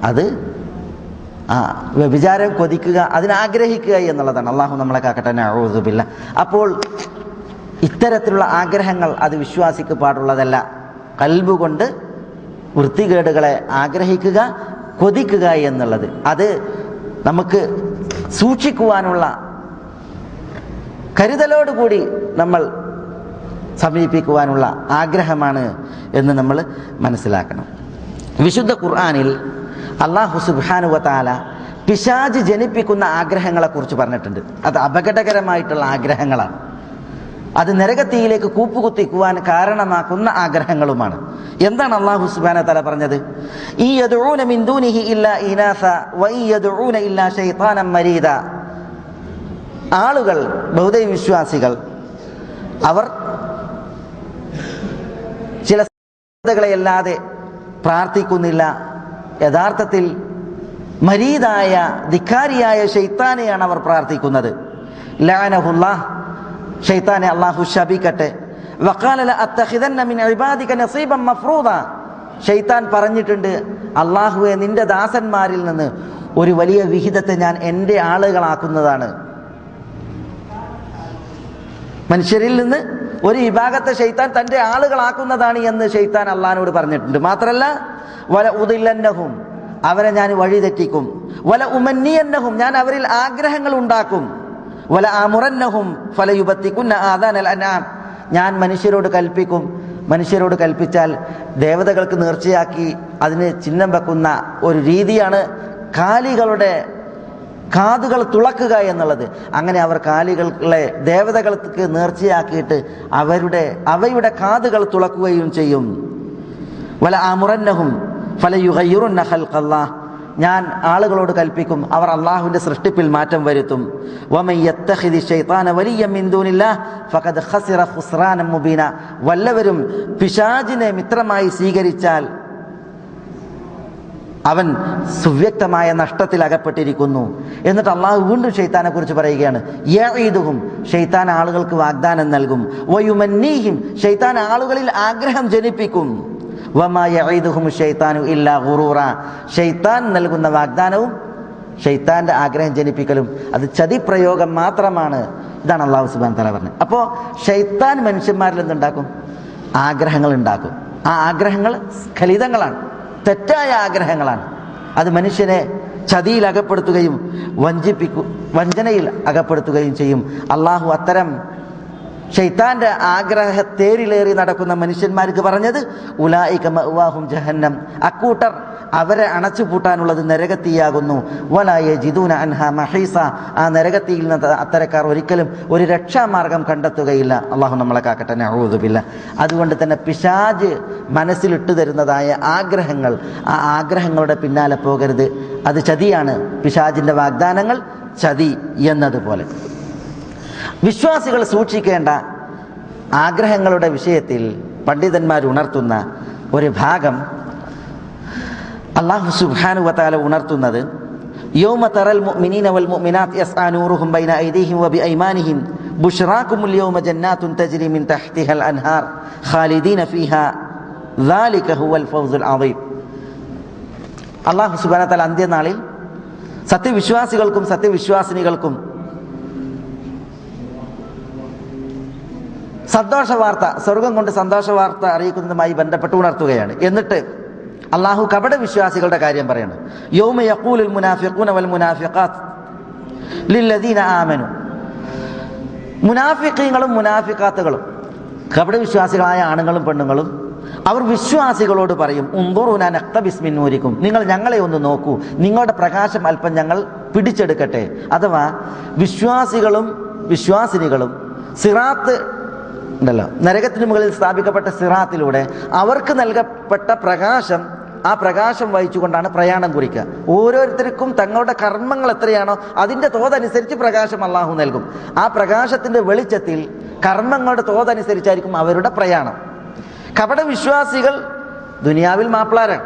അത് വ്യഭിചാരം കൊതിക്കുക, അതിനാഗ്രഹിക്കുക എന്നുള്ളതാണ്. അള്ളാഹു നമ്മളെ കാക്കട്ടെ, നഊദു ബില്ലാഹ്. അപ്പോൾ ഇത്തരത്തിലുള്ള ആഗ്രഹങ്ങൾ അത് വിശ്വാസിക്ക് പാടുള്ളതല്ല. ഖൽബ് കൊണ്ട് വൃത്തികേടുകളെ ആഗ്രഹിക്കുക, കൊതിക്കുക എന്നുള്ളത് അത് നമുക്ക് സൂക്ഷിക്കുവാനുള്ള കരുതലോടുകൂടി നമ്മൾ സമീപിക്കുവാനുള്ള ആഗ്രഹമാണ് എന്ന് നമ്മൾ മനസ്സിലാക്കണം. വിശുദ്ധ ഖുർആനിൽ അല്ലാഹു സുബ്ഹാനഹു വ തആല പിശാച് ജനിപ്പിക്കുന്ന ആഗ്രഹങ്ങളെക്കുറിച്ച് പറഞ്ഞിട്ടുണ്ട്. അത് അപകടകരമായിട്ടുള്ള ആഗ്രഹങ്ങളാണ്. അത് നരകത്തിയിലേക്ക് കൂപ്പുകുത്തിക്കുവാൻ കാരണമാക്കുന്ന ആഗ്രഹങ്ങളുമാണ്. എന്താണ് അല്ലാഹു സുബ്ഹാനഹു വ തആല പറഞ്ഞത്? ഈ യദ്ഊന മിൻ ദൂനിഹി ഇല്ലാ ഇനാസ വ യദ്ഊന ഇല്ലാ ശൈത്താനൻ മരീദ. ആളുകൾ, ബഹുദൈവ വിശ്വാസികൾ, അവർ ചില സാധ്യതകളെയല്ലാതെ പ്രാർത്ഥിക്കുന്നില്ല. യഥാർത്ഥത്തിൽ മരീദായ ധിക്കാരിയായ ശൈത്താനെയാണ് അവർ പ്രാർത്ഥിക്കുന്നത്. ലഅനഹുല്ലാഹ്, ശൈത്താനെ അല്ലാഹു ശപിക്കട്ടെ. വഖാല ലഅത്തഖിദന്ന മിൻ ഇബാദിക നസീബൻ മഫ്റൂദ, ശൈത്താൻ പറഞ്ഞിട്ടുണ്ട്, അള്ളാഹുവെ നിന്റെ ദാസന്മാരിൽ നിന്ന് ഒരു വലിയ വിഹിതത്തെ ഞാൻ എൻ്റെ ആളുകളാക്കുന്നതാണ്. മനുഷ്യരിൽ നിന്ന് ഒരു വിഭാഗത്തെ ശൈത്താൻ തൻ്റെ ആളുകളാക്കുന്നതാണ് എന്ന് ശൈത്താൻ അള്ളാഹിനോട് പറഞ്ഞിട്ടുണ്ട്. മാത്രമല്ല വല ഉദില്ലന്നഹും, അവരെ ഞാൻ വഴിതെറ്റിക്കും. വല ഉമന്നിയന്നഹും, ഞാൻ അവരിൽ ആഗ്രഹങ്ങൾ ഉണ്ടാക്കും. വല ആമുറന്നഹും ഫലയുബത്തിക്കുന്ന ആദാനൽ അൻആം, ഞാൻ മനുഷ്യരോട് കൽപ്പിക്കും. മനുഷ്യരോട് കൽപ്പിച്ചാൽ ദേവതകൾക്ക് നേർച്ചയാക്കി അതിന് ചിഹ്നം വെക്കുന്ന ഒരു രീതിയാണ് കാലികളുടെ കാതുകൾ തുളക്കുക എന്നുള്ളത്. അങ്ങനെ അവർ കാലികളെ ദേവതകൾക്ക് നേർച്ചയാക്കിയിട്ട് അവയുടെ കാതുകൾ തുളക്കുകയും ചെയ്യും. വല ആമുറന്നഹും ഫലയുഗയ്യിറുന്ന ഖൽഖല്ലാഹ്, ഞാൻ ആളുകളോട് കൽപ്പിക്കും, അവർ അള്ളാഹുവിൻ്റെ സൃഷ്ടിപ്പിൽ മാറ്റം വരുത്തും. വമൻ യത്തഖിദി ശൈത്താന വലിയ്യൻ മിൻ ദൂനില്ലാഹ് ഫഖദ് ഖസിറ ഖുസ്റാനൻ മുബീന, വല്ലവരും പിശാചിനെ മിത്രമായി സ്വീകരിച്ചാൽ അവൻ സുവ്യക്തമായ നഷ്ടത്തിൽ അകപ്പെട്ടിരിക്കുന്നു. എന്നിട്ട് അള്ളാഹു വീണ്ടും ശൈത്താനെ കുറിച്ച് പറയുകയാണ്, യഈദുഹും, ശൈത്താൻ ആളുകൾക്ക് വാഗ്ദാനം നൽകും. വയുമന്നീഹിം, ശൈത്താൻ ആളുകളിൽ ആഗ്രഹം ജനിപ്പിക്കും. വമാ യഈദുഹും ശൈത്താനു ഇല്ലാ ഗുറൂറ, ശൈത്താൻ നൽകുന്ന വാഗ്ദാനവും ശൈത്താന്റെ ആഗ്രഹം ജനിപ്പിക്കലും അത് ചതിപ്രയോഗം മാത്രമാണ്. ഇതാണ് അള്ളാഹു സുബ്ഹാനഹു വ തആല പറഞ്ഞത്. അപ്പോൾ ശൈത്താൻ മനുഷ്യന്മാരിൽ എന്തുണ്ടാക്കും? ആഗ്രഹങ്ങൾ ഉണ്ടാക്കും. ആ ആഗ്രഹങ്ങൾ സ്ഖലിതങ്ങളാണ്, തെറ്റായ ആഗ്രഹങ്ങളാണ്. അത് മനുഷ്യനെ ചതിയിൽ അകപ്പെടുത്തുകയും വഞ്ചനയിൽ അകപ്പെടുത്തുകയും ചെയ്യും. അള്ളാഹു അത്തരം ശൈത്താന്റെ ആഗ്രഹത്തേരിലേറി നടക്കുന്ന മനുഷ്യന്മാർക്ക് പറഞ്ഞത് ഉലായിക മഅവാഹും ജഹന്നം, അക്കൂട്ടർ അവരെ അണച്ചുപൂട്ടാനുള്ളത് നരകത്തീയാകുന്നു. വലാ യജിദൂന അൻഹാ മഹീസ, ആ നരകത്തിയിൽ നിന്ന് അത്തരക്കാർ ഒരിക്കലും ഒരു രക്ഷാമാർഗം കണ്ടെത്തുകയില്ല. അള്ളാഹു നമ്മളെ കാക്കട്ടെ, നഊദു ബില്ലാഹ്. അതുകൊണ്ട് തന്നെ പിശാച് മനസ്സിലിട്ട് തരുന്നതായ ആഗ്രഹങ്ങൾ, ആ ആഗ്രഹങ്ങളുടെ പിന്നാലെ പോകരുത്. അത് ചതിയാണ്. പിശാചിന്റെ വാഗ്ദാനങ്ങൾ ചതി എന്നതുപോലെ വിശ്വാസികൾ സൂക്ഷിക്കേണ്ട ആഗ്രഹങ്ങളുടെ വിഷയത്തിൽ പണ്ഡിതന്മാർ ഉണർത്തുന്ന ഒരു ഭാഗം അല്ലാഹു സുബ്ഹാനഹു വ തആല ഉണർത്തുന്നത്, യൗമ തറൽ മുഅ്മിനീന വൽ മുഅ്മിനാത്ത് യസ്ആ നൂറുഹും ബൈന ഐദീഹിം വ ബിഐമാനിഹിം ബുശ്റാകുമുൽ യൗമ ജന്നാത്തുൻ തജ്രി മിൻ തഹ്തിഹൽ അൻഹാർ ഖാലിദീന ഫീഹാ ദാലിക ഹുവൽ ഫൗസുൽ അദീം. അല്ലാഹു സുബ്ഹാനഹു വ തആല അന്ത്യനാളിൽ സത്യവിശ്വാസികൾക്കും സത്യവിശ്വാസിനികൾക്കും സന്തോഷവാർത്ത, സ്വർഗം കൊണ്ട് സന്തോഷവാർത്ത അറിയിക്കുന്നതുമായി ബന്ധപ്പെട്ട് ഉണർത്തുകയാണ്. എന്നിട്ട് അള്ളാഹു കപട വിശ്വാസികളുടെ കാര്യം പറയണം. യൗമ യഖൂലുൽ മുനാഫിഖൂന വൽ മുനാഫിഖാത്ത് ലില്ലദീന ആമനു, മുനാഫിഖീങ്ങളും മുനാഫിഖാത്തുകളും കപട വിശ്വാസികളായ ആണുങ്ങളും പെണ്ണുങ്ങളും അവർ വിശ്വാസികളോട് പറയും, ഉൻദുറൂനാ നഖ്തബിസ് മിൻ നൂരിക്കും, നിങ്ങൾ ഞങ്ങളെ ഒന്ന് നോക്കൂ, നിങ്ങളുടെ പ്രകാശം അല്പം ഞങ്ങൾ പിടിച്ചെടുക്കട്ടെ. അഥവാ വിശ്വാസികളും വിശ്വാസിനികളും സിറാത്ത് ഉണ്ടല്ലോ, നരകത്തിന് മുകളിൽ സ്ഥാപിക്കപ്പെട്ട സിറാത്തിലൂടെ അവർക്ക് നൽകപ്പെട്ട പ്രകാശം, ആ പ്രകാശം വഹിച്ചുകൊണ്ടാണ് പ്രയാണം കുറിക്കുക. ഓരോരുത്തർക്കും തങ്ങളുടെ കർമ്മങ്ങൾ എത്രയാണോ അതിൻ്റെ തോതനുസരിച്ച് പ്രകാശം അള്ളാഹു നൽകും. ആ പ്രകാശത്തിൻ്റെ വെളിച്ചത്തിൽ കർമ്മങ്ങളുടെ തോതനുസരിച്ചായിരിക്കും അവരുടെ പ്രയാണം. കപട വിശ്വാസികൾ ദുനിയാവിൽ മാപ്പിളാരാണ്.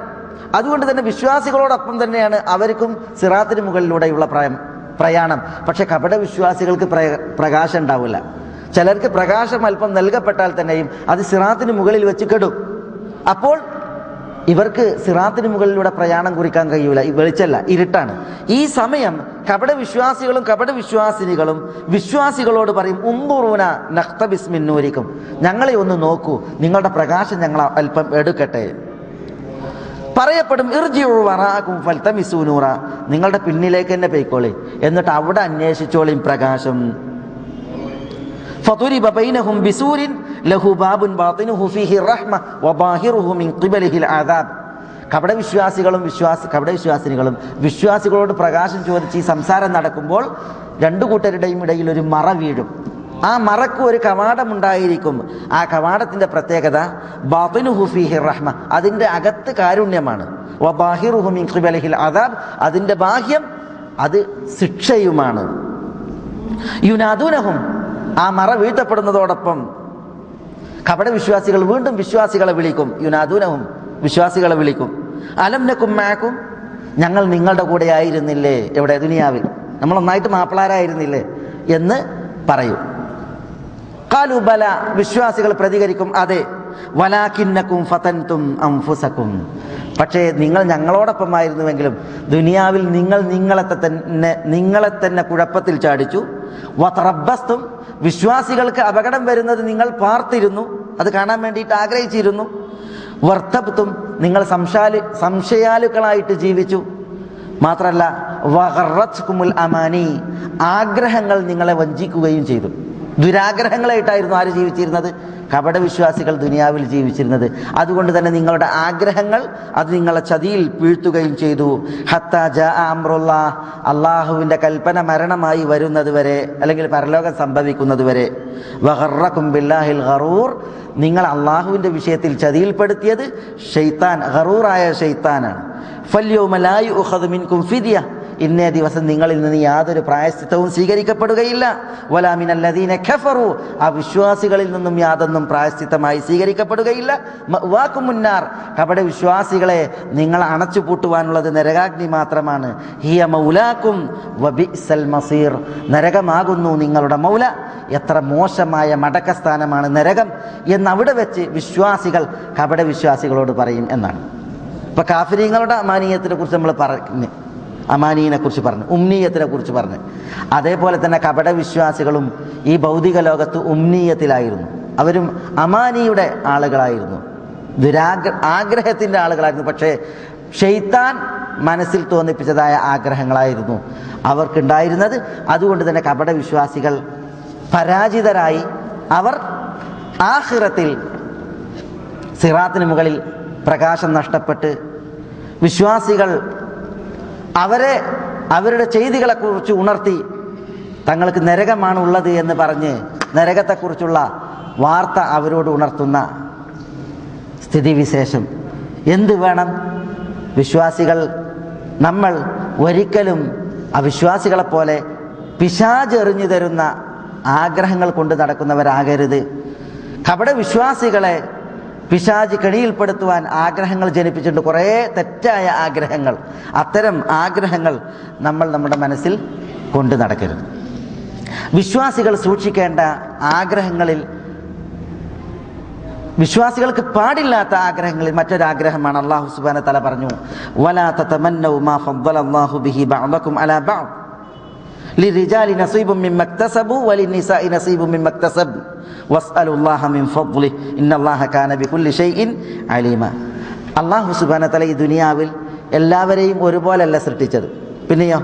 അതുകൊണ്ട് തന്നെ വിശ്വാസികളോടൊപ്പം തന്നെയാണ് അവർക്കും സിറാത്തിന് മുകളിലൂടെയുള്ള പ്രയാണം. പക്ഷെ കപട വിശ്വാസികൾക്ക് പ്രകാശം ഉണ്ടാവില്ല. ചിലർക്ക് പ്രകാശം അല്പം നൽകപ്പെട്ടാൽ തന്നെയും അത് സിറാത്തിന് മുകളിൽ വെച്ച് കെടും. അപ്പോൾ ഇവർക്ക് സിറാത്തിന് മുകളിലൂടെ പ്രയാണം കുറിക്കാൻ കഴിയൂല, വെളിച്ചല്ല, ഇരുട്ടാണ്. ഈ സമയം കപട വിശ്വാസികളും കപട വിശ്വാസിനികളും വിശ്വാസികളോട് പറയും, ഉൻദുറൂന നഖ്തബിസ് മിൻ നൂരിക്കും, ഞങ്ങളെ ഒന്ന് നോക്കൂ, നിങ്ങളുടെ പ്രകാശം ഞങ്ങൾ അല്പം എടുക്കട്ടെ. പറയപ്പെടും, ഇർജിഉ വറാഅകും ഫൽതമിസൂ നൂറ, നിങ്ങളുടെ പിന്നിലേക്ക് തന്നെ പോയിക്കോളി, എന്നിട്ട് അവിടെ അന്വേഷിച്ചോളിയും പ്രകാശം. ഫതുരിബ ബൈനഹും ബിസൂരിൻ ലഹു ബാബുൻ ബാത്തിനുഹു ഫീഹി റഹ്മ വബാഹിറുഹു മിൻ ഖിബലിഹിൽ അദാബ്. കപട വിശ്വാസികളും കപട വിശ്വാസിനികളും വിശ്വാസികളോട് പ്രകാശം ചോദിച്ച് ഈ സംസാരം നടക്കുമ്പോൾ രണ്ടു കൂട്ടരുടെയും ഇടയിൽ ഒരു മറ വീഴും. ആ മറക്ക് ഒരു കവാടമുണ്ടായിരിക്കും. ആ കവാടത്തിന്റെ പ്രത്യേകത ബാത്തിനുഹു ഫീഹി റഹ്മ, അതിൻ്റെ അകത്ത് കാരുണ്യമാണ്. വബാഹിറുഹു മിൻ ഖിബലിഹിൽ അദാബ്, അതിൻ്റെ ബാഹ്യം അത് ശിക്ഷയുമാണ്. യുനാദൂനഹും, ആ മറ വീഴ്ത്തപ്പെടുന്നതോടൊപ്പം കപട വിശ്വാസികൾ വീണ്ടും വിശ്വാസികളെ വിളിക്കും. യുനാദൂനഹും, വിശ്വാസികളെ വിളിക്കും, അലം നകും മഅകും, ഞങ്ങൾ നിങ്ങളുടെ കൂടെ ആയിരുന്നില്ലേ, എവിടെ, ദുനിയാവിൽ നമ്മൾ ഒന്നായിട്ട് മാപ്പിളാരായിരുന്നില്ലേ എന്ന് പറയും. ഖാലു ബല, വിശ്വാസികൾ പ്രതികരിക്കും, അതെ. വലാകിന്നകും ഫതൻതും അൻഫുസകും. പക്ഷേ നിങ്ങൾ ഞങ്ങളോടൊപ്പമായിരുന്നുവെങ്കിലും ദുനിയാവിൽ നിങ്ങൾ നിങ്ങളെ തന്നെ കുഴപ്പത്തിൽ ചാടിച്ചു. വതറബ്ബസ്തും, വിശ്വാസികൾക്ക് അപകടം വരുന്നത് നിങ്ങൾ പാർത്തിരുന്നു, അത് കാണാൻ വേണ്ടിയിട്ട് ആഗ്രഹിച്ചിരുന്നു. വർത്തബ്തും, നിങ്ങൾ സംശയാലുക്കളായിട്ട് ജീവിച്ചു. മാത്രമല്ല വഗറത്കുമുൽ അമാനി, ആഗ്രഹങ്ങൾ നിങ്ങളെ വഞ്ചിക്കുകയും ചെയ്തു. ദുരാഗ്രഹങ്ങളായിട്ടായിരുന്നു ആര് ജീവിച്ചിരുന്നത്? കപടവിശ്വാസികൾ ദുനിയാവിൽ ജീവിച്ചിരുന്നത്. അതുകൊണ്ട് തന്നെ നിങ്ങളുടെ ആഗ്രഹങ്ങൾ അത് നിങ്ങളെ ചതിയിൽ വീഴ്ത്തുകയും ചെയ്തു. ഹത്താ ജാ അംറുല്ലാഹ്, അള്ളാഹുവിൻ്റെ കൽപ്പന മരണമായി വരുന്നത് വരെ, അല്ലെങ്കിൽ പരലോകം സംഭവിക്കുന്നത് വരെ. വഗറക്കും ബില്ലാഹിൽ ഗറൂർ, നിങ്ങൾ അള്ളാഹുവിൻ്റെ വിഷയത്തിൽ ചതിയിൽപ്പെടുത്തിയത് ഷെയ്ത്താൻ, ഗറൂറായ ഷെയ്ത്താനാണ്. ഫൽയൗമ ലാ യുഖദു മിൻകും ഫിദ്യ, ഇന്നേ ദിവസം നിങ്ങളിൽ നിന്ന് യാതൊരു പ്രായശ്ചിത്തവും സ്വീകരിക്കപ്പെടുകയില്ല. വലാ മിനല്ലദീന കഫറു, ആ വിശ്വാസികളിൽ നിന്നും യാതൊന്നും പ്രായശ്ചിത്തമായി സ്വീകരിക്കപ്പെടുകയില്ല. മഅ്വാകും മുന്നാർ, കപട വിശ്വാസികളെ നിങ്ങൾ അണച്ചു പൂട്ടുവാനുള്ളത് നരകാഗ്നി മാത്രമാണ്. ഹിയ മൗലാക്കും വബിഅ്സൽ മസീർ, നരകമാകുന്നു നിങ്ങളുടെ മൗല, എത്ര മോശമായ മടക്കസ്ഥാനമാണ് നരകം എന്നവിടെ വെച്ച് വിശ്വാസികൾ കപട വിശ്വാസികളോട് പറയും എന്നാണ്. ഇപ്പൊ കാഫിരീങ്ങളുടെ അമാനീയത്തിനെ കുറിച്ച് നമ്മൾ പറഞ്ഞു, അമാനീനെ കുറിച്ച് പറഞ്ഞു, ഉമ്നീയത്തിനെ കുറിച്ച് പറഞ്ഞു. അതേപോലെ തന്നെ കപടവിശ്വാസികളും ഈ ഭൗതിക ലോകത്ത് ഉമ്നീയത്തിലായിരുന്നു. അവരും അമാനിയുടെ ആളുകളായിരുന്നു, ആഗ്രഹത്തിൻ്റെ ആളുകളായിരുന്നു. പക്ഷേ ഷെയ്ത്താൻ മനസ്സിൽ തോന്നിപ്പിച്ചതായ ആഗ്രഹങ്ങളായിരുന്നു അവർക്കുണ്ടായിരുന്നത്. അതുകൊണ്ട് തന്നെ കപടവിശ്വാസികൾ പരാജിതരായി. അവർ ആഖിറത്തിൽ സിറാത്തിന് മുകളിൽ പ്രകാശം നഷ്ടപ്പെട്ട് വിശ്വാസികൾ അവരുടെ ചെയ്തികളെക്കുറിച്ച് ഉണർത്തി തങ്ങൾക്ക് നരകമാണ് ഉള്ളത് എന്ന് പറഞ്ഞ് നരകത്തെക്കുറിച്ചുള്ള വാർത്ത അവരോട് ഉണർത്തുന്ന സ്ഥിതിവിശേഷം. എന്ത് വേണം? വിശ്വാസികൾ നമ്മൾ ഒരിക്കലും അവിശ്വാസികളെപ്പോലെ പിശാചെറിഞ്ഞു തരുന്ന ആഗ്രഹങ്ങൾ കൊണ്ട് നടക്കുന്നവരാകരുത്. കപടവിശ്വാസികളെ പിശാച് കെണിയിൽപ്പെടുത്തുവാൻ ആഗ്രഹങ്ങൾ ജനിപ്പിച്ചിട്ടുണ്ട്, കുറേ തെറ്റായ ആഗ്രഹങ്ങൾ. അത്തരം ആഗ്രഹങ്ങൾ നമ്മൾ നമ്മുടെ മനസ്സിൽ കൊണ്ട് നടക്കരുത്. വിശ്വാസികൾ സൂക്ഷിക്കേണ്ട ആഗ്രഹങ്ങളിൽ, വിശ്വാസികൾക്ക് പാടില്ലാത്ത ആഗ്രഹങ്ങളിൽ മറ്റൊരാഗ്രഹമാണ് അല്ലാഹു സുബ്ഹാനഹു വ തആല പറഞ്ഞു, വലാ തതമന്നൗ മാ ഫദ്ദലല്ലാഹു ബിഹി ബഅദകും അലാ ബഅദ് ലിർരിജാലി നസീബും മിമ്മ ഇക്തസബു വലിന്നിസാഇ നസീബും മിമ്മ ഇക്തസബ്ന വസ്അലുല്ലാഹ മിൻ ഫദ്ലിഹി ഇന്നല്ലാഹ കാന ബികുല്ലി ഷൈഇൻ അലീമ. അല്ലാഹു സുബ്ഹാനഹു വ തആല ഈ ദുനിയാവിൽ എല്ലാവരെയും ഒരുപോലെയല്ല സൃഷ്ടിച്ചത്. പിന്നെയോ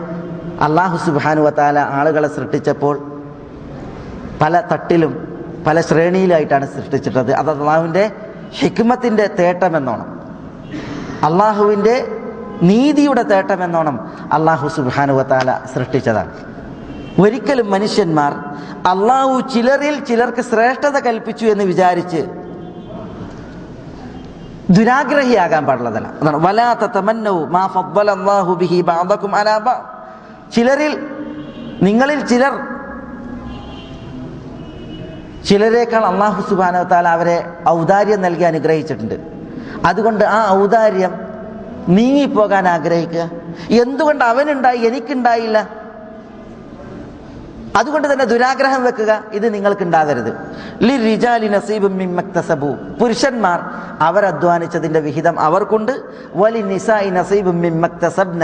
അല്ലാഹു സുബ്ഹാനഹു വ തആല ആളുകളെ സൃഷ്ടിച്ചപ്പോൾ പല തട്ടിലും പല ശ്രേണിയിലായിട്ടാണ് സൃഷ്ടിച്ചിട്ടത്. അത് അള്ളാഹുവിൻ്റെ ഹിക്മത്തിൻ്റെ തേട്ടമെന്നോണം, അള്ളാഹുവിൻ്റെ നീതിയുടെ തേട്ടമെന്നോണം അല്ലാഹു സുബ്ഹാനഹു വ തആല സൃഷ്ടിച്ചതാണ്. ഒരിക്കലും മനുഷ്യന്മാർ അള്ളാഹു ചിലരിൽ ചിലർക്ക് ശ്രേഷ്ഠത കൽപ്പിച്ചു എന്ന് വിചാരിച്ച് ദുരാഗ്രഹിയാകാൻ പാടുള്ളതല്ല. അതാണ് വലാ തതമന്നൗ മാ ഫദ്ദലല്ലാഹു ബിഹി ബഅദകും അലാ ബഅദ്. നിങ്ങളിൽ ചിലരേക്കാൾ അല്ലാഹു സുബ്ഹാനഹു വ തആല അവരെ ഔദാര്യം നൽകി അനുഗ്രഹിച്ചിട്ടുണ്ട്. അതുകൊണ്ട് ആ ഔദാര്യം നീങ്ങിപ്പോകാൻ ആഗ്രഹിക്കുക. എന്തുകൊണ്ട് അവനുണ്ടായി എനിക്കുണ്ടായില്ല? അതുകൊണ്ട് തന്നെ ദുരാഗ്രഹം വെക്കുക. ഇത് നിങ്ങൾക്കുണ്ടാകരുത്. ലിർരിജാലി നസീബും മിമ്മ ഇക്തസബു, പുരുഷന്മാർ അവരധ്വാനിച്ചതിൻ്റെ വിഹിതം അവർക്കുണ്ട്. വലിന്നിസാഇ നസീബും മിമ്മ ഇക്തസബ്ന,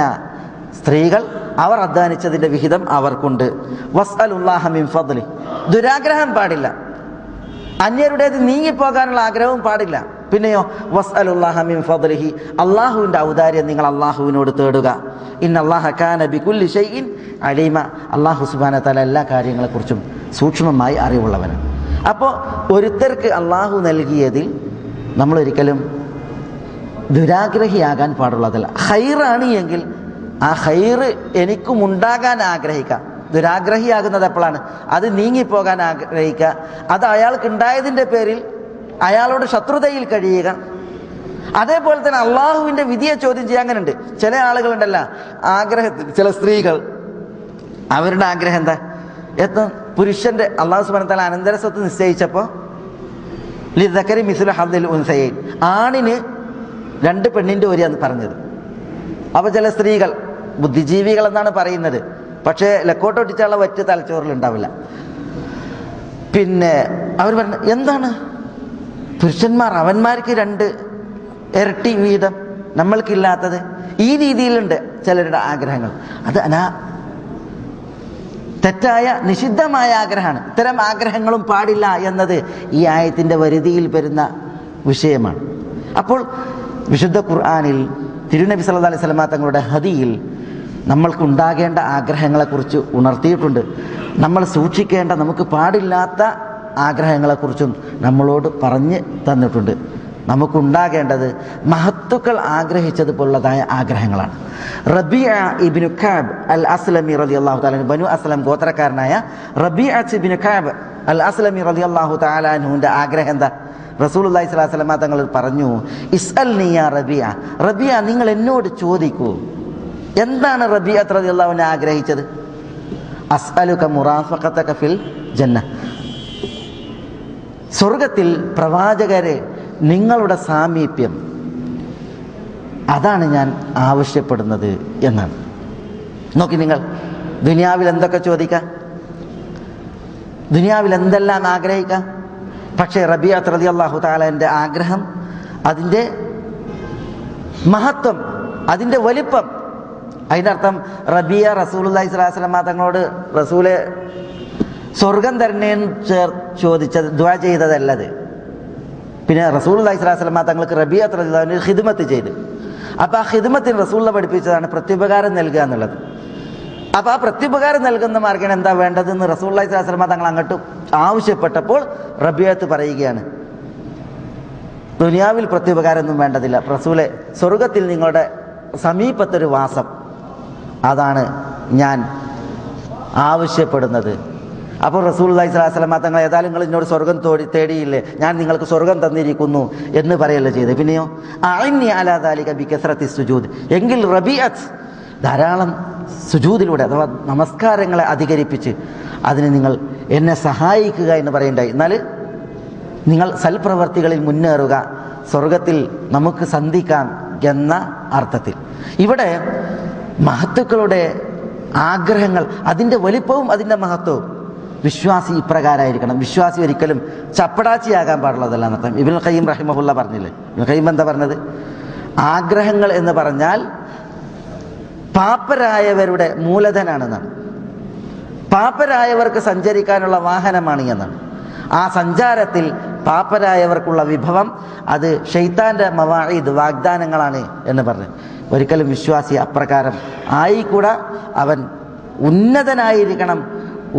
സ്ത്രീകൾ അവർ അധ്വാനിച്ചതിൻ്റെ വിഹിതം അവർക്കുണ്ട്. വസ്അലുല്ലാഹ മിൻ ഫദ്ലി, ദുരാഗ്രഹം പാടില്ല. അന്യരുടേത് നീങ്ങിപ്പോകാനുള്ള ആഗ്രഹവും പാടില്ല. പിന്നെയോ വസ്അലുല്ലാഹ മിൻ ഫദ്ലിഹി, അള്ളാഹുവിൻ്റെ ഔദാര്യം നിങ്ങൾ അള്ളാഹുവിനോട് തേടുക. ഇന്നല്ലാഹ കാന ബികുല്ലി ഷൈഇൻ അലീമ, അല്ലാഹു സുബ്ഹാനഹു വ തആല എല്ലാ കാര്യങ്ങളെക്കുറിച്ചും സൂക്ഷ്മമായി അറിവുള്ളവനാണ്. അപ്പോൾ ഒരുത്തർക്ക് അള്ളാഹു നൽകിയതിൽ നമ്മളൊരിക്കലും ദുരാഗ്രഹിയാകാൻ പാടുള്ളതല്ല. ഹൈറാണ് എങ്കിൽ ആ ഹൈറ് എനിക്കും ഉണ്ടാകാൻ ആഗ്രഹിക്കാം. ദുരാഗ്രഹിയാകുന്നത് എപ്പോഴാണ്? അത് നീങ്ങിപ്പോകാൻ ആഗ്രഹിക്കുക. അത് അയാൾക്കുണ്ടായതിൻ്റെ പേരിൽ അയാളോട് ശത്രുതയിൽ കഴിയുക. അതേപോലെ തന്നെ അള്ളാഹുവിൻ്റെ വിധിയെ ചോദ്യം ചെയ്യാൻ. അങ്ങനെ ഉണ്ട് ചില ആളുകളുണ്ടല്ലോ ആഗ്രഹത്തിൽ, ചില സ്ത്രീകൾ അവരുടെ ആഗ്രഹം എന്താ? പുരുഷന്റെ അല്ലാഹു സുബ്ഹാനഹു വ തആല അനന്തര സ്വത്ത് നിശ്ചയിച്ചപ്പോൾ ലിദക്കരി മിസ്ലു ഹദ്ദിൽ ഉൻസയൈൻ, ആണിന് 2 പെണ്ണിൻ്റെ ഓരിയാന്ന് പറഞ്ഞത്. അപ്പോൾ ചില സ്ത്രീകൾ ബുദ്ധിജീവികൾ എന്നാണ് പറയുന്നത്, പക്ഷേ ലക്കോട്ടൊട്ടിച്ചുള്ള വറ്റ് തലച്ചോറിൽ ഉണ്ടാവില്ല. പിന്നെ അവർ പറഞ്ഞു, എന്താണ് പുരുഷന്മാർ അവന്മാർക്ക് 2 ഇരട്ടി വീതം, നമ്മൾക്കില്ലാത്തത്. ഈ രീതിയിലുണ്ട് ചിലരുടെ ആഗ്രഹങ്ങൾ. അത് തെറ്റായ നിഷിദ്ധമായ ആഗ്രഹമാണ്. ഇത്തരം ആഗ്രഹങ്ങളും പാടില്ല എന്നത് ഈ ആയത്തിൻ്റെ വരുതിയിൽ വരുന്ന വിഷയമാണ്. അപ്പോൾ വിശുദ്ധ ഖുർആനിൽ തിരുനബി സല്ലല്ലാഹു അലൈഹി വസല്ലം തങ്ങളുടെ ഹദിയിൽ നമ്മൾക്കുണ്ടാകേണ്ട ആഗ്രഹങ്ങളെക്കുറിച്ച് ഉണർത്തിയിട്ടുണ്ട്. നമ്മൾ സൂക്ഷിക്കേണ്ട നമുക്ക് പാടില്ലാത്ത ആഗ്രഹങ്ങളെക്കുറിച്ചും നമ്മളോട് പറഞ്ഞ് തന്നിട്ടുണ്ട്. നമുക്കുണ്ടാകേണ്ടത് മഹത്തുക്കൾ ആഗ്രഹിച്ചതുപോലുള്ളതായ ആഗ്രഹങ്ങളാണ്. റബീഅ ഇബ്നു കഅബ് അൽ അസ്ലമി റളിയല്ലാഹു തആല ബനു അസ്ലം ഗോത്രക്കാരനായ റബീഅ ഇബ്നു കഅബ് അൽ അസ്ലമി റളിയല്ലാഹു തആല അൻഹുവിൻ്റെ ആഗ്രഹം എന്താ? റസൂലുള്ളാഹി സ്വല്ലല്ലാഹു അലൈഹി വസല്ലം തങ്ങൾ പറഞ്ഞു, ഇസ്അൽനി യാ റബീഅ, റബീഅ നിങ്ങൾ എന്നോട് ചോദിക്കൂ. എന്താണ് റബീഅ റളിയല്ലാഹു അൻഹു ആഗ്രഹിച്ചത്? അസ്അലുക മുറാഫഖതക ഫിൽ ജന്ന, സ്വർഗത്തിൽ പ്രവാചകരെ നിങ്ങളുടെ സാമീപ്യം, അതാണ് ഞാൻ ആവശ്യപ്പെടുന്നത് എന്നാണ്. നോക്കി, നിങ്ങൾ ദുനിയാവിൽ എന്തൊക്കെ ചോദിക്കാം, ദുനിയാവിൽ എന്തെല്ലാം ആഗ്രഹിക്കാം. പക്ഷേ റബീഅ റളിയല്ലാഹു തആലയുടെ ആഗ്രഹം, അതിൻ്റെ മഹത്വം, അതിൻ്റെ വലിപ്പം, അതിൻ്റെ അർത്ഥം റബീഅ റസൂലുള്ളാഹി സ്വല്ലല്ലാഹു അലൈഹി വസല്ലം തങ്ങളോട് റസൂലെ സ്വർഗം തരണേന്ന് ചോദിച്ചത്, ദുആ ചെയ്തതല്ലത്. പിന്നെ റസൂലുള്ളാഹി സ്വല്ലല്ലാഹു അലൈഹി വസല്ലം തങ്ങൾക്ക് റബീഅ റളിയല്ലാഹു അൻഹു ഖിദ്മത്ത് ചെയ്തു. അപ്പോൾ ആ ഖിദ്മത്തിന് റസൂലുള്ളാഹി പഠിപ്പിച്ചതാണ് പ്രത്യുപകാരം നൽകുക എന്നുള്ളത്. അപ്പോൾ ആ പ്രത്യുപകാരം നൽകുന്ന മാർഗ്ഗം എന്താ വേണ്ടതെന്ന് റസൂലുള്ളാഹി സ്വല്ലല്ലാഹു അലൈഹി വസല്ലം തങ്ങൾ അങ്ങോട്ട് ആവശ്യപ്പെട്ടപ്പോൾ റബീഅത്ത് പറയുകയാണ്, ദുനിയാവിൽ പ്രത്യുപകാരമൊന്നും വേണ്ടതില്ല റസൂലെ, സ്വർഗത്തിൽ നിങ്ങളുടെ സമീപത്തൊരു വാസം, അതാണ് ഞാൻ ആവശ്യപ്പെടുന്നത്. അപ്പോൾ റസൂലുള്ളാഹി സ്വല്ലല്ലാഹു അലൈഹി വസല്ലം തങ്ങൾ ഏതായാലും നിങ്ങൾ എന്നോട് സ്വർഗം തേടിയില്ലേ, ഞാൻ നിങ്ങൾക്ക് സ്വർഗം തന്നിരിക്കുന്നു എന്ന് പറയല്ലേ ചെയ്ത്. പിന്നെയോ അഇന്നി അലാ ദാലിക ബികസ്റത്തി സുജൂദ്, എങ്കിൽ റബീഅത്ത് ധാരാളം സുജൂദിലൂടെ അഥവാ നമസ്കാരങ്ങളെ അധികരിപ്പിച്ച് അതിന് നിങ്ങൾ എന്നെ സഹായിക്കുക എന്ന് പറയണ്ടായി. എന്നാൽ നിങ്ങൾ സൽപ്രവർത്തികളിൽ മുന്നേറുക, സ്വർഗത്തിൽ നമുക്ക് സന്ധിക്കാം എന്ന അർത്ഥത്തിൽ. ഇവിടെ മഹത്തുക്കളുടെ ആഗ്രഹങ്ങൾ, അതിൻ്റെ വലിപ്പവും അതിൻ്റെ മഹത്വവും. വിശ്വാസി ഇപ്രകാരമായിരിക്കണം. വിശ്വാസി ഒരിക്കലും ചപ്പടാച്ചിയാകാൻ പാടുള്ളതല്ല എന്നർത്ഥം. ഇബ്നുൽ ഖയ്യിം റഹിമഹുല്ല പറഞ്ഞില്ലേ, ഇബ്നുൽ ഖയ്യിം എന്താ പറഞ്ഞത്? ആഗ്രഹങ്ങൾ എന്ന് പറഞ്ഞാൽ പാപ്പരായവരുടെ മൂലധനാണെന്നാണ്. പാപ്പരായവർക്ക് സഞ്ചരിക്കാനുള്ള വാഹനമാണ് എന്നാണ്. ആ സഞ്ചാരത്തിൽ പാപ്പരായവർക്കുള്ള വിഭവം അത് ശൈത്താൻ്റെ മവാഇദ്, വാഗ്ദാനങ്ങളാണ് എന്ന് പറഞ്ഞു. ഒരിക്കലും വിശ്വാസി അപ്രകാരം ആയിക്കൂടാ. അവൻ ഉന്നതനായിരിക്കണം,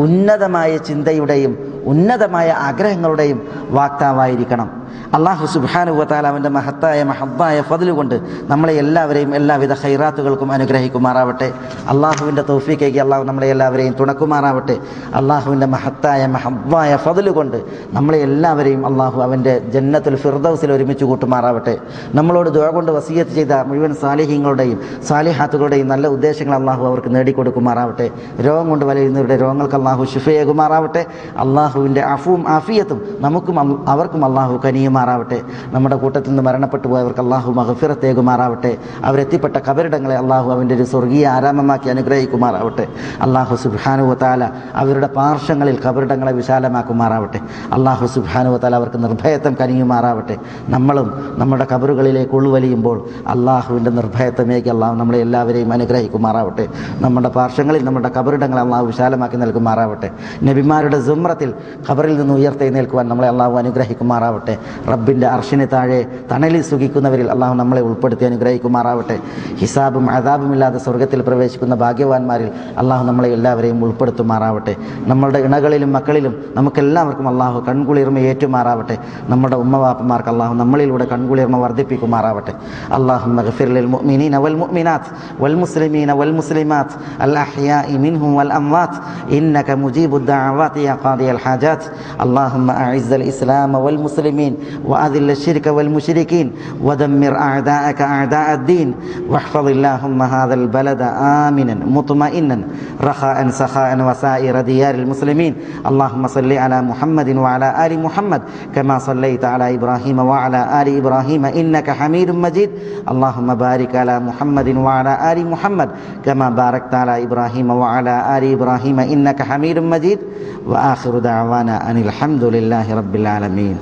ഉന്നതമായ ചിന്തയുടെയും ഉന്നതമായ ആഗ്രഹങ്ങളുടെയും വാക്താവായിരിക്കണം. അല്ലാഹു സുബ്ഹാനഹു വ തആല അവൻ്റെ മഹത്തായ ഫദ്ല് കൊണ്ട് നമ്മളെ എല്ലാവരെയും എല്ലാവിധ ഖൈറാത്തുകൾക്കും അനുഗ്രഹിക്കുമാറാവട്ടെ. അള്ളാഹുവിൻ്റെ തൗഫീഖേക്ക് അള്ളാഹു നമ്മളെ എല്ലാവരെയും തുണക്കുമാറാവട്ടെ. അള്ളാഹുവിൻ്റെ മഹത്തായ ഫദ്ല് കൊണ്ട് നമ്മളെ എല്ലാവരെയും അള്ളാഹു അവൻ്റെ ജന്നത്തുൽ ഫിർദൗസിൽ ഒരുമിച്ച് കൂട്ടുമാറാവട്ടെ. നമ്മളോട് ദുആ കൊണ്ട് വസിയത്ത് ചെയ്ത മുഴുവൻ സാലിഹീങ്ങളുടെയും സാലിഹാത്തുകളുടെയും നല്ല ഉദ്ദേശങ്ങൾ അള്ളാഹു അവർക്ക് നേടിക്കൊടുക്കുമാറാവട്ടെ. രോഗം കൊണ്ട് വലയുന്നവരുടെ രോഗങ്ങൾക്ക് അള്ളാഹു ശിഫയേകുമാറാവട്ടെ. അള്ളാഹുവിൻ്റെ അഫുവും ആഫിയത്തും നമുക്കും അവർക്കും അള്ളാഹു കനിയുമാറാവട്ടെ. നമ്മുടെ കൂട്ടത്തിൽ നിന്ന് മരണപ്പെട്ടു പോയവർക്ക് അള്ളാഹു മഗ്ഫിറത്തേകുമാറാവട്ടെ. അവരെത്തിപ്പെട്ട കബറിടങ്ങളെ അള്ളാഹു അവൻ്റെ ഒരു സ്വർഗീയ ആരാമമാക്കി അനുഗ്രഹിക്കുമാറാവട്ടെ. അള്ളാഹു സുബ്ഹാനഹു വ തആല അവരുടെ പാർശ്വങ്ങളിൽ കബറിടങ്ങളെ വിശാലമാക്കുമാറാവട്ടെ. അള്ളാഹു സുബ്ഹാനഹു വ തആല അവർക്ക് നിർഭയത്വം കനിയുമാറാവട്ടെ. നമ്മളും നമ്മുടെ കബറുകളിലേക്ക് ഉൾവലിയുമ്പോൾ അള്ളാഹുവിൻ്റെ നിർഭയത്വമേക്ക് അള്ളാഹു നമ്മളെ എല്ലാവരെയും അനുഗ്രഹിക്കുമാറാവട്ടെ. നമ്മുടെ പാർശ്വങ്ങളിൽ നമ്മുടെ കബറിടങ്ങളെ അള്ളാഹു വിശാലമാക്കി നൽകുമാറാവട്ടെ. നബിമാരുടെ സുമ്രത്തിൽ ഖബറിൽ നിന്ന് ഉയർത്തെഴുന്നേൽക്കുവാൻ നമ്മളെ അള്ളാഹു അനുഗ്രഹിക്കുമാറാവട്ടെ. റബ്ബിൻ്റെ അർശിന് താഴെ തണലിൽ സുഖിക്കുന്നവരിൽ അള്ളാഹു നമ്മളെ ഉൾപ്പെടുത്തി അനുഗ്രഹിക്കുമാറാവട്ടെ. ഹിസാബും അദാബുമില്ലാതെ സ്വർഗത്തിൽ പ്രവേശിക്കുന്ന ഭാഗ്യവാന്മാരിൽ അള്ളാഹു നമ്മളെ എല്ലാവരെയും ഉൾപ്പെടുത്തുമാറാവട്ടെ. നമ്മളുടെ ഇണകളിലും മക്കളിലും നമുക്കെല്ലാവർക്കും അള്ളാഹു കൺകുളിർമ ഏറ്റുമാറാവട്ടെ. നമ്മുടെ ഉമ്മവാപ്പമാർക്ക് അള്ളാഹു നമ്മളിലൂടെ കൺകുളിർമ വർദ്ധിപ്പിക്കുമാറാവട്ടെ. അല്ലാഹുമ്മ ഗ്ഫിർ ലിൽ മുഅ്മിനീന വൽ മുഅ്മിനാത്ത് വൽ മുസ്ലിമീന വൽ മുസ്ലിമാത്ത് അൽ അഹ്യാഇ മിൻഹും വൽ അംവാത്ത് ഇന്നക മുജീബുദ് ദഅവാതി യാ ഖാദിയൽ ഹാജാത്ത്. അല്ലാഹുമ്മ അഇസ്സൽ ഇസ്ലാമ വൽ മുസ്ലിമീൻ وأذل الشرك والمشركين ودمر أعداءك أعداء الدين واحفظ اللهم هذا البلد آمنا مطمئنا رخاء سخاء وسائر ديار المسلمين. اللهم صل على محمد وعلى آل محمد كما صليت على إبراهيم وعلى آل إبراهيم إنك حميد مجيد. اللهم بارك على محمد وعلى آل محمد كما باركت على إبراهيم وعلى آل إبراهيم إنك حميد مجيد. وآخر دعوانا أن الحمد لله رب العالمين.